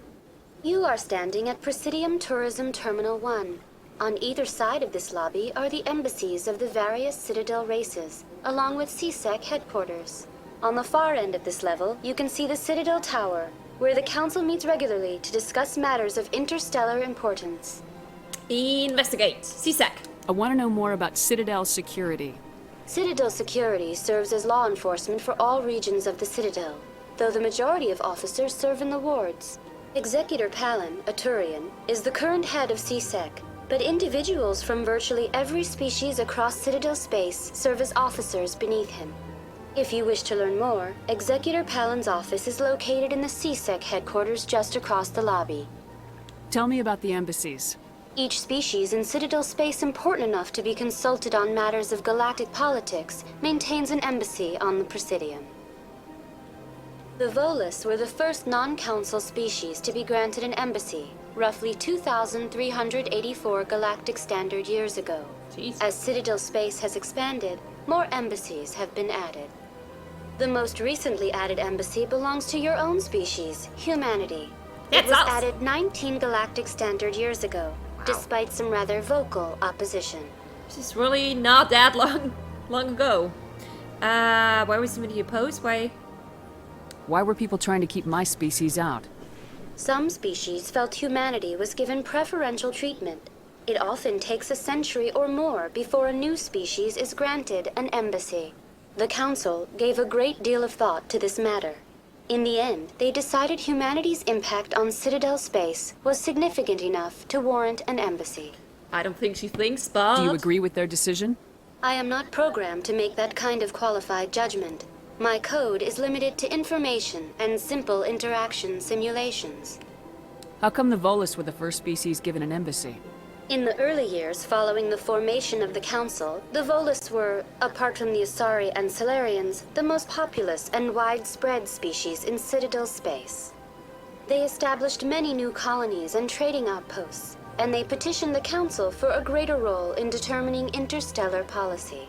Speaker 19: You are standing at Presidium Tourism Terminal 1. On either side of this lobby are the embassies of the various Citadel races, along with CSEC headquarters. On the far end of this level, you can see the Citadel Tower, where the Council meets regularly to discuss matters of interstellar importance.
Speaker 1: Investigate. CSEC.
Speaker 5: I want to know more about Citadel security.
Speaker 19: Citadel security serves as law enforcement for all regions of the Citadel, though the majority of officers serve in the wards. Executor Palin, a Turian, is the current head of CSEC, but individuals from virtually every species across Citadel space serve as officers beneath him. If you wish to learn more, Executor Palin's office is located in the CSEC headquarters just across the lobby.
Speaker 5: Tell me about the embassies.
Speaker 19: Each species in Citadel space important enough to be consulted on matters of galactic politics maintains an embassy on the Presidium. The Volus were the first non-council species to be granted an embassy, roughly 2,384 galactic standard years ago.
Speaker 1: Jeez.
Speaker 19: As Citadel space has expanded, more embassies have been added. The most recently added embassy belongs to your own species, humanity. It was added 19 galactic standard years ago, despite some rather vocal opposition.
Speaker 1: This is really not that long ago. Why was somebody opposed? Why
Speaker 5: were people trying to keep my species out?
Speaker 19: Some species felt humanity was given preferential treatment. It often takes a century or more before a new species is granted an embassy. The Council gave a great deal of thought to this matter. In the end, they decided humanity's impact on Citadel space was significant enough to warrant an embassy.
Speaker 1: I don't think she thinks, but...
Speaker 5: Do you agree with their decision?
Speaker 19: I am not programmed to make that kind of qualified judgment. My code is limited to information and simple interaction simulations.
Speaker 5: How come the Volus were the first species given an embassy?
Speaker 19: In the early years following the formation of the Council, the Volus were, apart from the Asari and Salarians, the most populous and widespread species in Citadel space. They established many new colonies and trading outposts, and they petitioned the Council for a greater role in determining interstellar policy.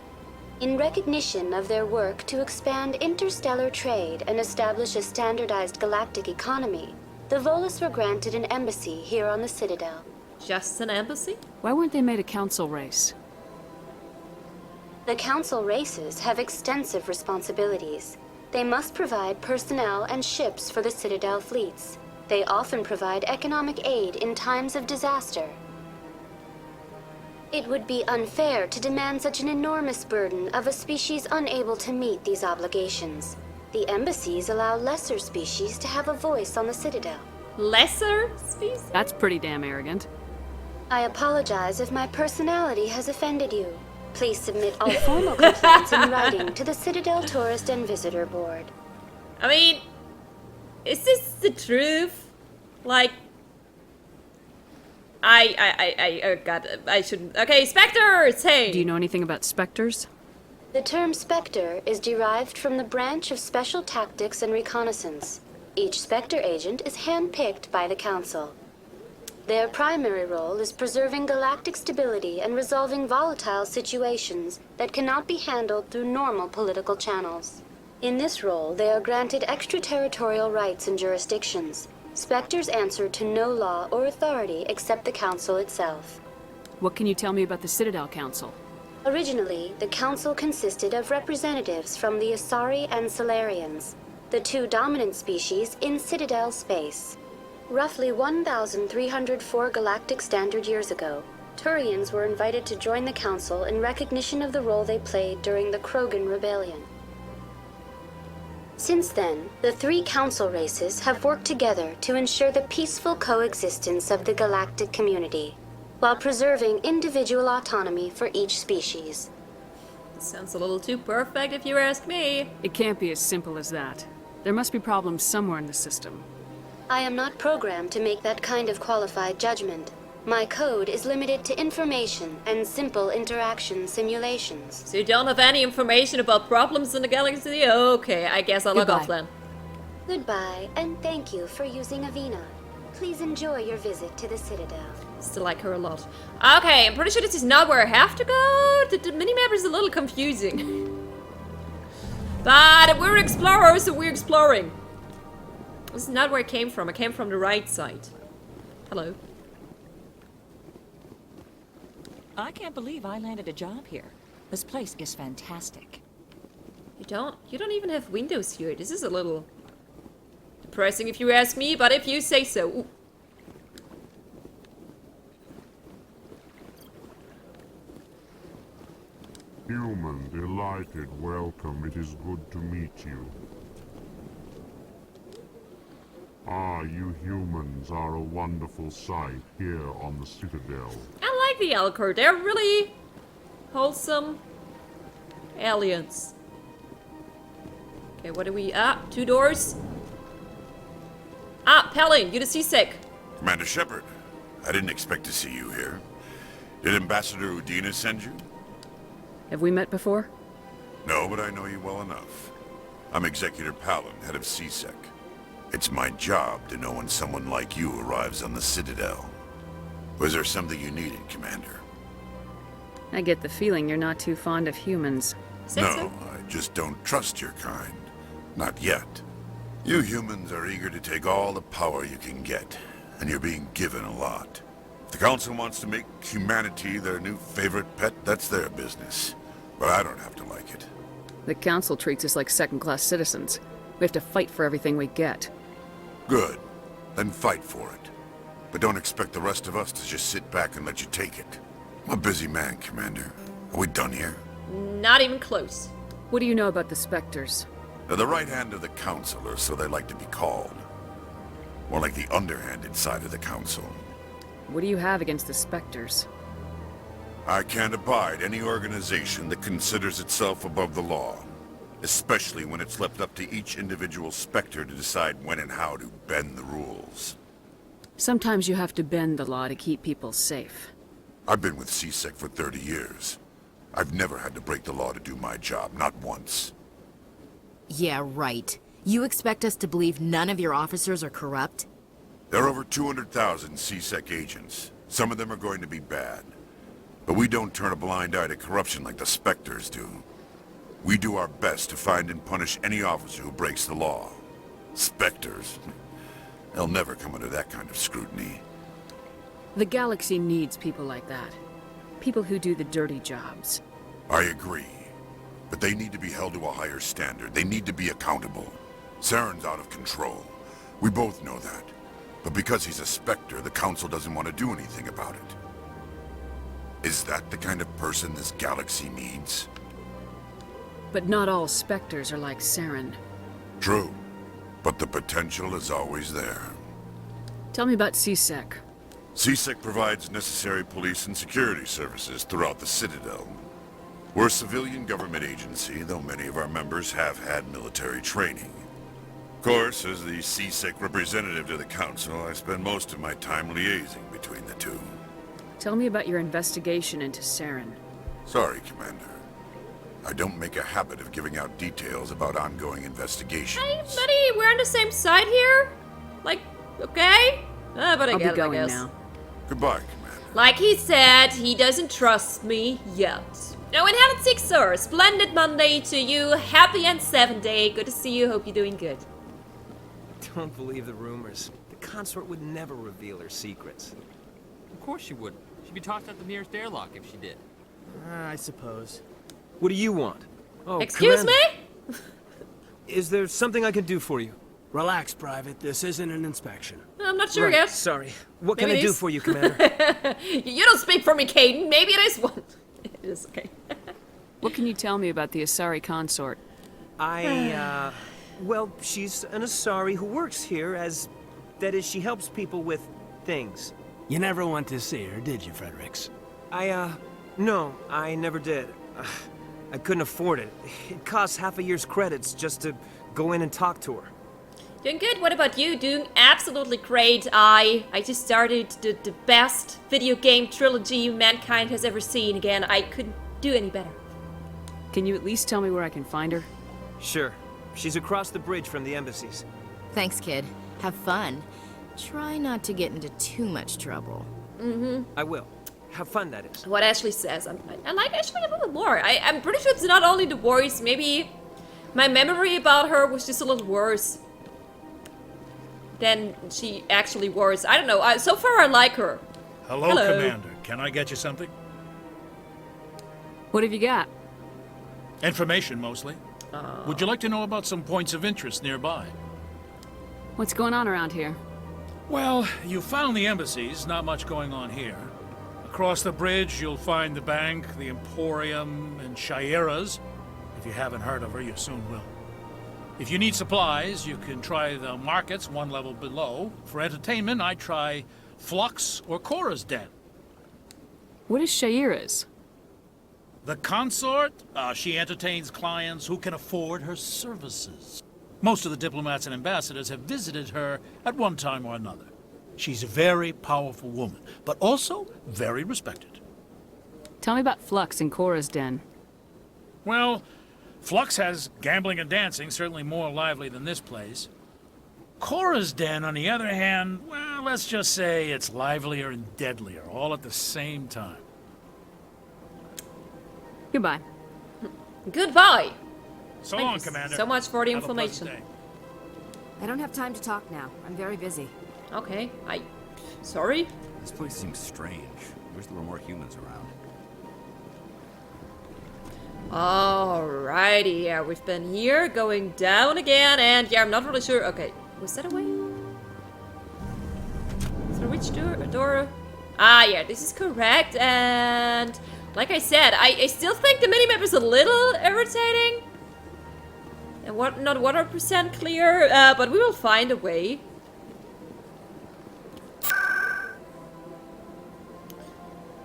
Speaker 19: In recognition of their work to expand interstellar trade and establish a standardized galactic economy, the Volus were granted an embassy here on the Citadel.
Speaker 1: Just an embassy?
Speaker 5: Why weren't they made a council race?
Speaker 19: The council races have extensive responsibilities. They must provide personnel and ships for the Citadel fleets. They often provide economic aid in times of disaster. It would be unfair to demand such an enormous burden of a species unable to meet these obligations. The embassies allow lesser species to have a voice on the Citadel.
Speaker 1: Lesser species?
Speaker 5: That's pretty damn arrogant.
Speaker 19: I apologize if my personality has offended you. Please submit all formal complaints in writing to the Citadel Tourist and Visitor Board.
Speaker 1: I mean, is this the truth? Like, I shouldn't. Okay, specters, hey!
Speaker 5: Do you know anything about specters?
Speaker 19: The term Spectre is derived from the branch of Special Tactics and Reconnaissance. Each Spectre agent is handpicked by the Council. Their primary role is preserving galactic stability and resolving volatile situations that cannot be handled through normal political channels. In this role, they are granted extraterritorial rights and jurisdictions. Spectres answer to no law or authority except the Council itself.
Speaker 5: What can you tell me about the Citadel Council?
Speaker 19: Originally, the Council consisted of representatives from the Asari and Salarians, the two dominant species in Citadel space. Roughly 1,304 galactic standard years ago, Turians were invited to join the Council in recognition of the role they played during the Krogan Rebellion. Since then, the three Council races have worked together to ensure the peaceful coexistence of the galactic community, while preserving individual autonomy for each species.
Speaker 1: Sounds a little too perfect if you ask me.
Speaker 5: It can't be as simple as that. There must be problems somewhere in the system.
Speaker 19: I am not programmed to make that kind of qualified judgment. My code is limited to information and simple interaction simulations.
Speaker 1: So you don't have any information about problems in the galaxy? Okay, I guess I'll log off then.
Speaker 19: Goodbye, and thank you for using Avina. Please enjoy your visit to the Citadel.
Speaker 1: Still like her a lot. Okay, I'm pretty sure this is not where I have to go. The minimap is a little confusing. But we're explorers, so we're exploring. This is not where I came from. I came from the right side. Hello.
Speaker 20: I can't believe I landed a job here. This place is fantastic.
Speaker 1: You don't even have windows here. This is a little depressing if you ask me, but if you say so. Ooh.
Speaker 16: Human, delighted, welcome. It is good to meet you. Ah, you humans are a wonderful sight here on the Citadel.
Speaker 1: I like the Alcor. They're really wholesome aliens. Okay, what do we... Ah, two doors. Ah, Pelin, you the seasick.
Speaker 15: Commander Shepard, I didn't expect to see you here. Did Ambassador Udina send you?
Speaker 5: Have we met before?
Speaker 15: No, but I know you well enough. I'm Executor Palin, head of CSEC. It's my job to know when someone like you arrives on the Citadel. Was there something you needed, Commander?
Speaker 5: I get the feeling you're not too fond of humans.
Speaker 15: No, I just don't trust your kind. Not yet. You humans are eager to take all the power you can get, and you're being given a lot. If the Council wants to make humanity their new favorite pet, that's their business. But I don't have to like it.
Speaker 5: The Council treats us like second-class citizens. We have to fight for everything we get.
Speaker 15: Good. Then fight for it. But don't expect the rest of us to just sit back and let you take it. I'm a busy man, Commander. Are we done here?
Speaker 1: Not even close.
Speaker 5: What do you know about the Spectres?
Speaker 15: They're the right hand of the Council, or so they like to be called. More like the underhanded side of the Council.
Speaker 5: What do you have against the Spectres?
Speaker 15: I can't abide any organization that considers itself above the law. Especially when it's left up to each individual Spectre to decide when and how to bend the rules.
Speaker 5: Sometimes you have to bend the law to keep people safe.
Speaker 15: I've been with CSEC for 30 years. I've never had to break the law to do my job, not once.
Speaker 4: Yeah, right. You expect us to believe none of your officers are corrupt?
Speaker 15: There are over 200,000 CSEC agents. Some of them are going to be bad. But we don't turn a blind eye to corruption like the Spectres do. We do our best to find and punish any officer who breaks the law. Spectres? They'll never come under that kind of scrutiny.
Speaker 5: The galaxy needs people like that. People who do the dirty jobs.
Speaker 15: I agree. But they need to be held to a higher standard. They need to be accountable. Saren's out of control. We both know that. But because he's a Spectre, the Council doesn't want to do anything about it. Is that the kind of person this galaxy needs?
Speaker 5: But not all Spectres are like Saren.
Speaker 15: True. But the potential is always there.
Speaker 5: Tell me about CSEC.
Speaker 15: CSEC provides necessary police and security services throughout the Citadel. We're a civilian government agency, though many of our members have had military training. Of course, as the CSEC representative to the Council, I spend most of my time liaising between the two.
Speaker 5: Tell me about your investigation into Saren.
Speaker 15: Sorry, Commander. I don't make a habit of giving out details about ongoing investigations.
Speaker 1: Hey, buddy, we're on the same side here? Like, okay? But I
Speaker 5: I'll
Speaker 1: get
Speaker 5: be
Speaker 1: it, I
Speaker 5: going
Speaker 1: guess.
Speaker 5: now.
Speaker 15: Goodbye, Commander.
Speaker 1: Like he said, he doesn't trust me yet. Now, in Heaven 6, sir, splendid Monday to you. Happy and 7th day. Good to see you. Hope you're doing good.
Speaker 3: Don't believe the rumors. The consort would never reveal her secrets.
Speaker 21: Of course she would. She'd be tossed out the nearest airlock if she did.
Speaker 3: I suppose. What do you want? Oh,
Speaker 1: Excuse
Speaker 3: Commander.
Speaker 1: me?
Speaker 3: Is there something I can do for you? Relax, Private. This isn't an inspection.
Speaker 1: I'm not sure
Speaker 3: Right,
Speaker 1: yet.
Speaker 3: sorry. What
Speaker 1: Maybe
Speaker 3: can I
Speaker 1: it
Speaker 3: do
Speaker 1: is.
Speaker 3: for you, Commander?
Speaker 1: You don't speak for me, Caden. Maybe it is one. It is, okay.
Speaker 5: What can you tell me about the Asari consort?
Speaker 3: Well, she's an Asari who works here as... That is, she helps people with things.
Speaker 22: You never went to see her, did you, Fredericks?
Speaker 3: No, I never did. I couldn't afford it. It costs half a year's credits just to go in and talk to her.
Speaker 1: Doing good. What about you? Doing absolutely great. I just started the best video game trilogy mankind has ever seen again. I couldn't do any better.
Speaker 5: Can you at least tell me where I can find her?
Speaker 3: Sure. She's across the bridge from the embassies.
Speaker 4: Thanks, kid. Have fun. Try not to get into too much trouble.
Speaker 1: Mm-hmm.
Speaker 3: I will. Have fun, that is.
Speaker 1: What Ashley says. I like Ashley a little bit more. I'm pretty sure it's not only the voice. Maybe my memory about her was just a little worse than she actually was. I don't know. So far, I like her.
Speaker 10: Hello, Commander. Can I get you something?
Speaker 5: What have you got?
Speaker 10: Information, mostly. Would you like to know about some points of interest nearby?
Speaker 5: What's going on around here?
Speaker 10: Well, you found the embassies. Not much going on here. Across the bridge, you'll find the bank, the Emporium, and Shaira's. If you haven't heard of her, you soon will. If you need supplies, you can try the markets one level below. For entertainment, I try Flux or Cora's Den.
Speaker 5: What is Shaira's?
Speaker 10: The consort, she entertains clients who can afford her services. Most of the diplomats and ambassadors have visited her at one time or another. She's a very powerful woman, but also very respected.
Speaker 5: Tell me about Flux and Cora's Den.
Speaker 10: Well, Flux has gambling and dancing, certainly more lively than this place. Cora's den, on the other hand, well, let's just say it's livelier and deadlier, all at the same time.
Speaker 18: Goodbye.
Speaker 1: Goodbye.
Speaker 10: So
Speaker 1: Thank
Speaker 10: long,
Speaker 1: you
Speaker 10: Commander.
Speaker 1: so much for the
Speaker 10: Have a pleasant
Speaker 1: information.
Speaker 10: day.
Speaker 6: I don't have time to talk now. I'm very busy.
Speaker 1: Okay, sorry?
Speaker 7: This place seems strange. Wish there were more humans around.
Speaker 1: Alrighty, yeah, we've been here, going down again, and yeah, I'm not really sure. Okay, was that a way? Through which door? Ah, yeah, this is correct, and like I said, I still think the minimap is a little irritating. And not 100% clear, but we will find a way.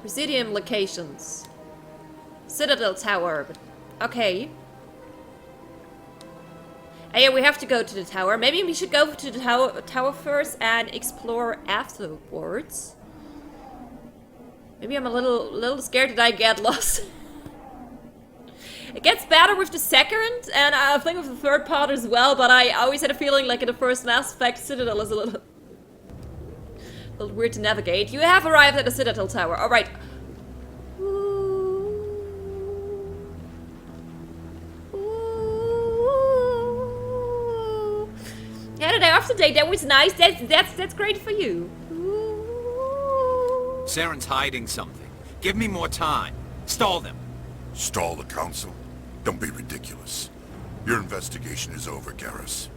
Speaker 1: Presidium locations. Citadel Tower. Okay. Yeah, we have to go to the tower. Maybe we should go to the tower first and explore afterwards. Maybe I'm a little scared that I get lost. It gets better with the second, and I think with the third part as well, but I always had a feeling like in the first Mass Effect, Citadel is a little weird to navigate. You have arrived at the Citadel Tower. Alright. Yeah, the day after day, that was nice. That's great for you.
Speaker 7: Saren's hiding something. Give me more time. Stall them.
Speaker 15: Stall the Council? Don't be ridiculous. Your investigation is over, Garrus.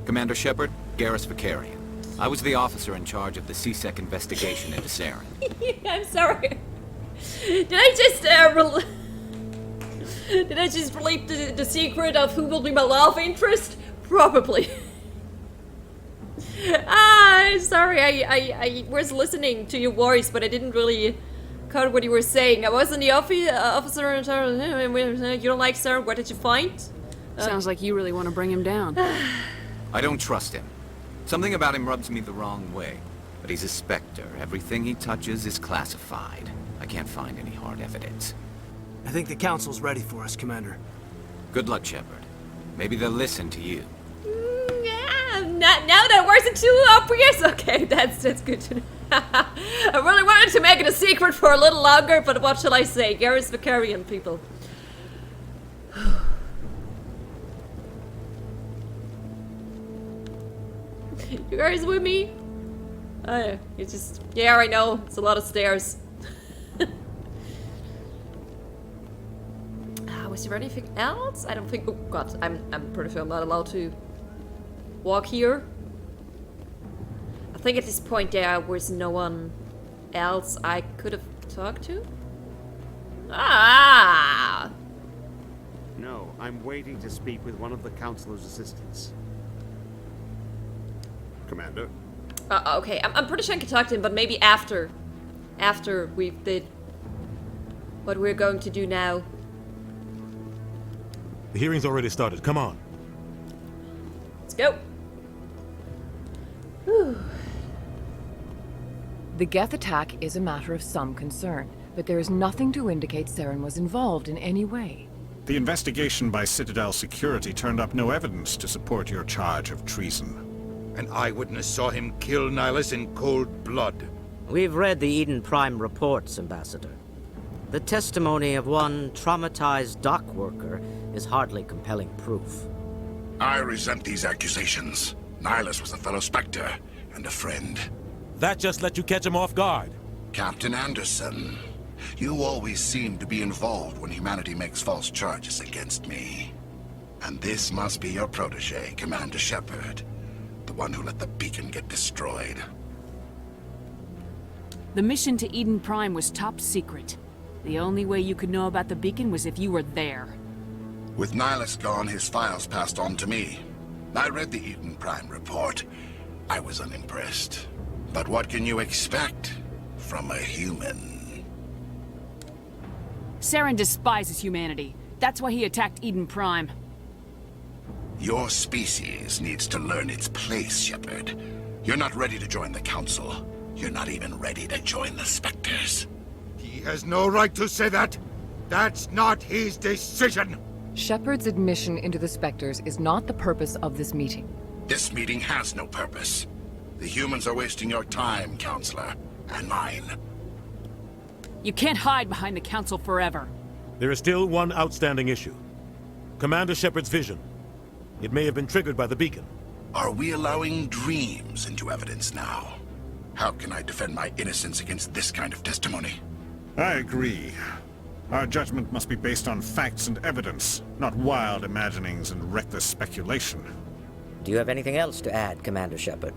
Speaker 7: Commander Shepard, Garrus Vicarian. I was the officer in charge of the C-Sec investigation into Saren.
Speaker 1: I'm sorry. Did I just relate the secret of who will be my love interest? Probably. Sorry, I was listening to your voice, but I didn't really caught what you were saying. I was in the officer in charge. You don't like Saren? What did you find?
Speaker 5: Sounds like you really want to bring him down.
Speaker 7: I don't trust him. Something about him rubs me the wrong way. But he's a Spectre. Everything he touches is classified. I can't find any hard evidence.
Speaker 3: I think the Council's ready for us, Commander.
Speaker 7: Good luck, Shepard. Maybe they'll listen to you.
Speaker 1: Yeah, now that wasn't too obvious. Okay, that's good to know. I really wanted to make it a secret for a little longer, but what shall I say? Garrus Vicarian, people. You guys with me? It's just... Yeah, I know. It's a lot of stairs. Was there anything else? I don't think... Oh, God. I'm pretty sure I'm not allowed to walk here. I think at this point there was no one else I could have talked to. Ah!
Speaker 23: No, I'm waiting to speak with one of the Councilor's assistants. Commander?
Speaker 1: Okay, I'm pretty sure I can talk to him, but maybe after we did what we're going to do now.
Speaker 9: The hearing's already started. Come on.
Speaker 1: Let's go. Whew.
Speaker 14: The Geth attack is a matter of some concern, but there is nothing to indicate Saren was involved in any way.
Speaker 24: The investigation by Citadel Security turned up no evidence to support your charge of treason.
Speaker 2: An eyewitness saw him kill Nihilus in cold blood.
Speaker 13: We've read the Eden Prime reports, Ambassador. The testimony of one traumatized dock worker is hardly compelling proof.
Speaker 15: I resent these accusations. Nihilus was a fellow Spectre and a friend.
Speaker 9: That just let you catch him off guard.
Speaker 15: Captain Anderson, you always seem to be involved when humanity makes false charges against me. And this must be your protege, Commander Shepard. The one who let the beacon get destroyed.
Speaker 5: The mission to Eden Prime was top secret. The only way you could know about the beacon was if you were there.
Speaker 15: With Nihilus gone, his files passed on to me. I read the Eden Prime report. I was unimpressed. But what can you expect from a human?
Speaker 5: Saren despises humanity. That's why he attacked Eden Prime.
Speaker 15: Your species needs to learn its place, Shepard. You're not ready to join the Council. You're not even ready to join the Spectres.
Speaker 2: He has no right to say that. That's not his decision!
Speaker 14: Shepard's admission into the Spectres is not the purpose of this meeting.
Speaker 8: This meeting has no purpose. The humans are wasting your time, Counselor, and mine.
Speaker 5: You can't hide behind the Council forever.
Speaker 9: There is still one outstanding issue. Commander Shepard's vision. It may have been triggered by the beacon.
Speaker 8: Are we allowing dreams into evidence now? How can I defend my innocence against this kind of testimony?
Speaker 24: I agree. Our judgment must be based on facts and evidence, not wild imaginings and reckless speculation.
Speaker 13: Do you have anything else to add, Commander Shepard?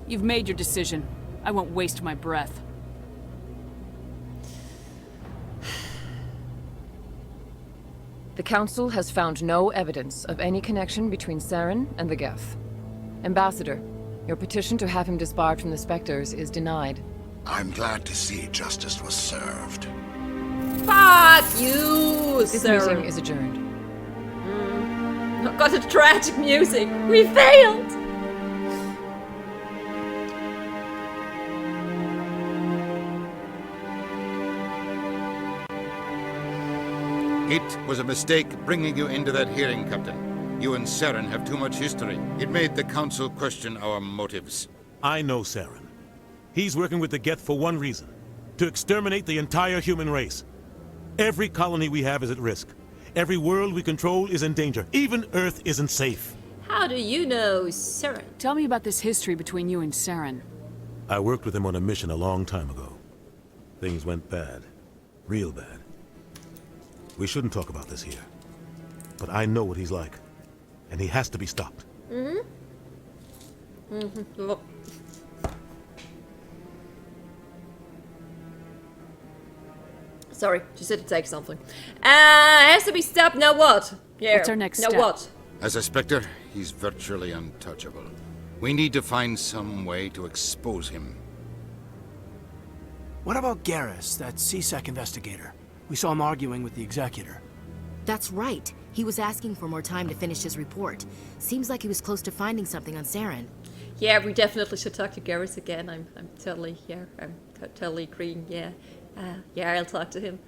Speaker 5: You've made your decision. I won't waste my breath.
Speaker 14: The Council has found no evidence of any connection between Saren and the Geth. Ambassador, your petition to have him disbarred from the Spectres is denied.
Speaker 8: I'm glad to see justice was served.
Speaker 1: Fuck you,
Speaker 14: This
Speaker 1: sir.
Speaker 14: meeting is adjourned.
Speaker 1: I've got the tragic music. We failed.
Speaker 2: It was a mistake bringing you into that hearing, Captain. You and Saren have too much history. It made the Council question our motives.
Speaker 9: I know Saren. He's working with the Geth for one reason. To exterminate the entire human race. Every colony we have is at risk. Every world we control is in danger. Even Earth isn't safe.
Speaker 1: How do you know Saren?
Speaker 5: Tell me about this history between you and Saren.
Speaker 9: I worked with him on a mission a long time ago. Things went bad. Real bad. We shouldn't talk about this here. But I know what he's like. And he has to be stopped.
Speaker 1: Look. Sorry, she said to take something. Has to be stopped. Now what? Yeah.
Speaker 5: What's our next
Speaker 1: now
Speaker 5: step?
Speaker 1: What?
Speaker 2: As a Spectre, he's virtually untouchable. We need to find some way to expose him.
Speaker 3: What about Garrus, that CSEC investigator? We saw him arguing with the Executor.
Speaker 4: That's right. He was asking for more time to finish his report. Seems like he was close to finding something on Saren.
Speaker 1: Yeah, we definitely should talk to Garrus again. I'm totally, yeah, I'm totally agreeing. Yeah, yeah, I'll talk to him.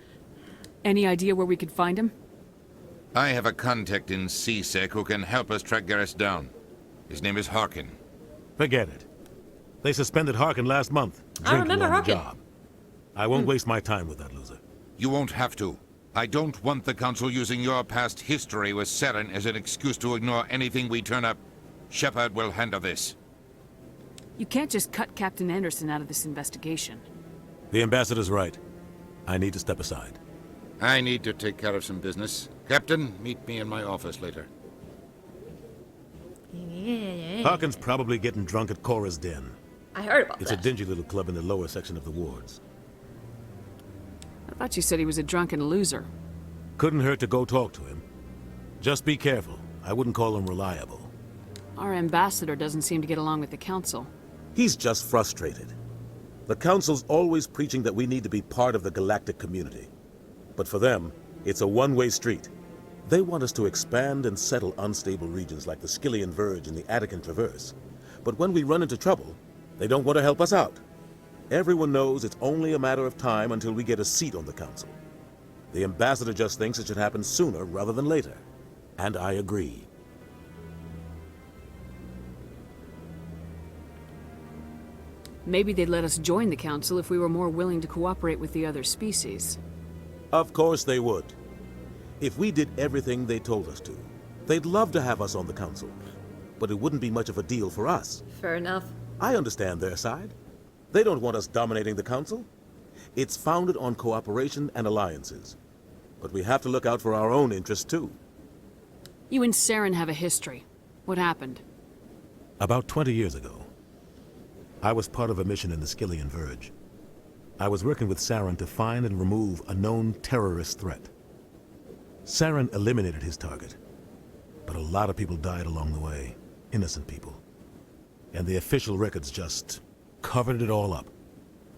Speaker 5: Any idea where we could find him?
Speaker 2: I have a contact in CSEC who can help us track Garrus down. His name is Harkin.
Speaker 9: Forget it. They suspended Harkin last month.
Speaker 1: I remember Harkin.
Speaker 9: Job. I won't waste my time with that loser.
Speaker 2: You won't have to. I don't want the Council using your past history with Saren as an excuse to ignore anything we turn up. Shepard will handle this.
Speaker 5: You can't just cut Captain Anderson out of this investigation.
Speaker 9: The Ambassador's right. I need to step aside.
Speaker 2: I need to take care of some business. Captain, meet me in my office later.
Speaker 9: Harkin's probably getting drunk at Cora's Den.
Speaker 1: I heard about
Speaker 9: It's
Speaker 1: that.
Speaker 9: a dingy little club in the lower section of the wards.
Speaker 5: I thought you said he was a drunken loser.
Speaker 9: Couldn't hurt to go talk to him. Just be careful. I wouldn't call him reliable.
Speaker 5: Our ambassador doesn't seem to get along with the Council.
Speaker 9: He's just frustrated. The Council's always preaching that we need to be part of the galactic community. But for them, it's a one-way street. They want us to expand and settle unstable regions like the Skillian Verge and the Attican Traverse. But when we run into trouble, they don't want to help us out. Everyone knows it's only a matter of time until we get a seat on the Council. The Ambassador just thinks it should happen sooner rather than later. And I agree.
Speaker 5: Maybe they'd let us join the Council if we were more willing to cooperate with the other species.
Speaker 9: Of course they would. If we did everything they told us to, they'd love to have us on the Council. But it wouldn't be much of a deal for us.
Speaker 1: Fair enough.
Speaker 9: I understand their side. They don't want us dominating the Council. It's founded on cooperation and alliances. But we have to look out for our own interests, too.
Speaker 5: You and Saren have a history. What happened?
Speaker 9: About 20 years ago, I was part of a mission in the Skillian Verge. I was working with Saren to find and remove a known terrorist threat. Saren eliminated his target, but a lot of people died along the way, innocent people. And the official records just covered it all up.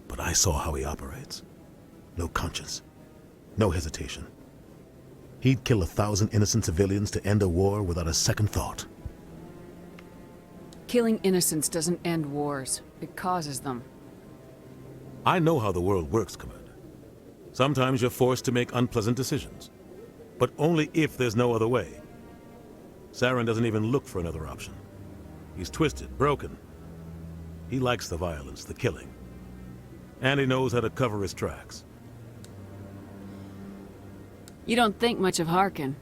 Speaker 9: But I saw how he operates. No conscience, no hesitation. He'd kill 1,000 innocent civilians to end a war without a second thought.
Speaker 5: Killing innocents doesn't end wars. It causes them.
Speaker 9: I know how the world works, Commander. Sometimes you're forced to make unpleasant decisions. But only if there's no other way. Saren doesn't even look for another option. He's twisted, broken. He likes the violence, the killing. And he knows how to cover his tracks.
Speaker 5: You don't think much of Harkin.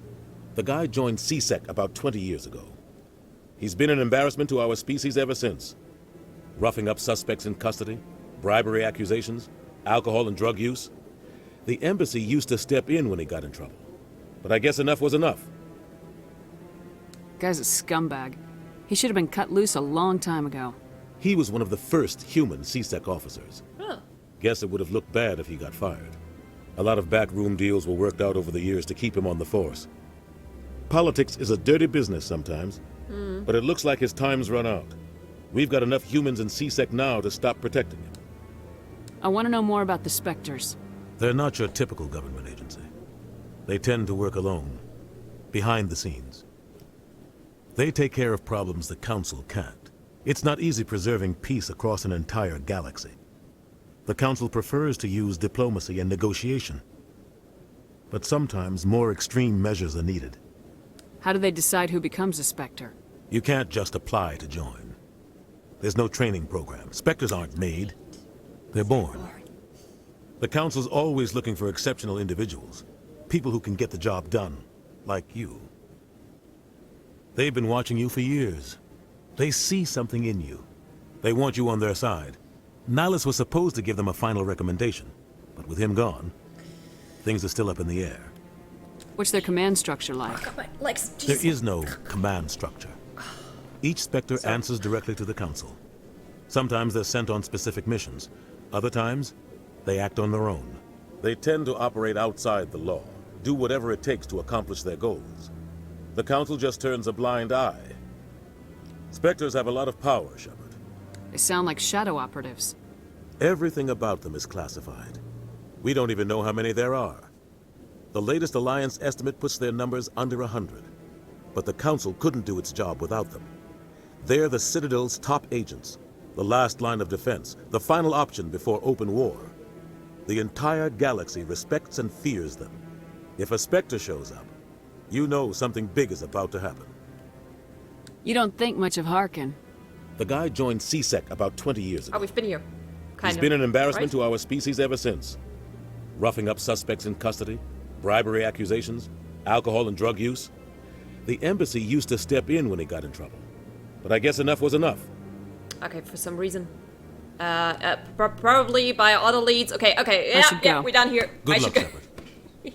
Speaker 9: The guy joined CSEC about 20 years ago. He's been an embarrassment to our species ever since. Roughing up suspects in custody, bribery accusations, alcohol and drug use. The embassy used to step in when he got in trouble. But I guess enough was enough.
Speaker 5: Guy's a scumbag. He should have been cut loose a long time ago.
Speaker 9: He was one of the first human CSEC officers.
Speaker 1: Huh.
Speaker 9: Guess it would have looked bad if he got fired. A lot of backroom deals were worked out over the years to keep him on the force. Politics is a dirty business sometimes, but it looks like his time's run out. We've got enough humans in CSEC now to stop protecting him.
Speaker 5: I want to know more about the Spectres.
Speaker 9: They're not your typical government agency. They tend to work alone, behind the scenes. They take care of problems the Council can't. It's not easy preserving peace across an entire galaxy. The Council prefers to use diplomacy and negotiation. But sometimes more extreme measures are needed.
Speaker 5: How do they decide who becomes a Spectre?
Speaker 9: You can't just apply to join. There's no training program. Spectres aren't made. They're born. The Council's always looking for exceptional individuals. People who can get the job done. Like you. They've been watching you for years. They see something in you. They want you on their side. Nihilus was supposed to give them a final recommendation, but with him gone, things are still up in the air.
Speaker 5: What's their command structure like?
Speaker 9: There is no command structure. Each Spectre answers directly to the Council. Sometimes they're sent on specific missions. Other times, they act on their own. They tend to operate outside the law, do whatever it takes to accomplish their goals. The Council just turns a blind eye. Spectres have a lot of power, Shepard.
Speaker 5: They sound like shadow operatives.
Speaker 9: Everything about them is classified. We don't even know how many there are. The latest Alliance estimate puts their numbers under 100. But the Council couldn't do its job without them. They're the Citadel's top agents, the last line of defense, the final option before open war. The entire galaxy respects and fears them. If a Spectre shows up, you know something big is about to happen.
Speaker 5: You don't think much of Harkin.
Speaker 9: The guy joined CSEC about 20 years ago.
Speaker 1: Oh, we've been here.
Speaker 9: He's been an embarrassment to our species ever since. Roughing up suspects in custody, bribery accusations, alcohol and drug use. The embassy used to step in when he got in trouble. But I guess enough was enough.
Speaker 1: Okay, for some reason. Probably by other leads. Okay, yeah, we're done here.
Speaker 9: Good luck, Shepard.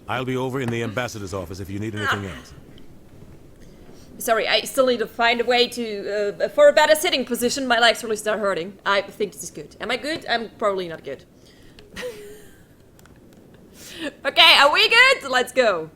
Speaker 9: I'll be over in the ambassador's office if you need anything else.
Speaker 1: Sorry, I still need to find a way to, for a better sitting position. My legs really start hurting. I think this is good. Am I good? I'm probably not good. Okay, are we good? Let's go.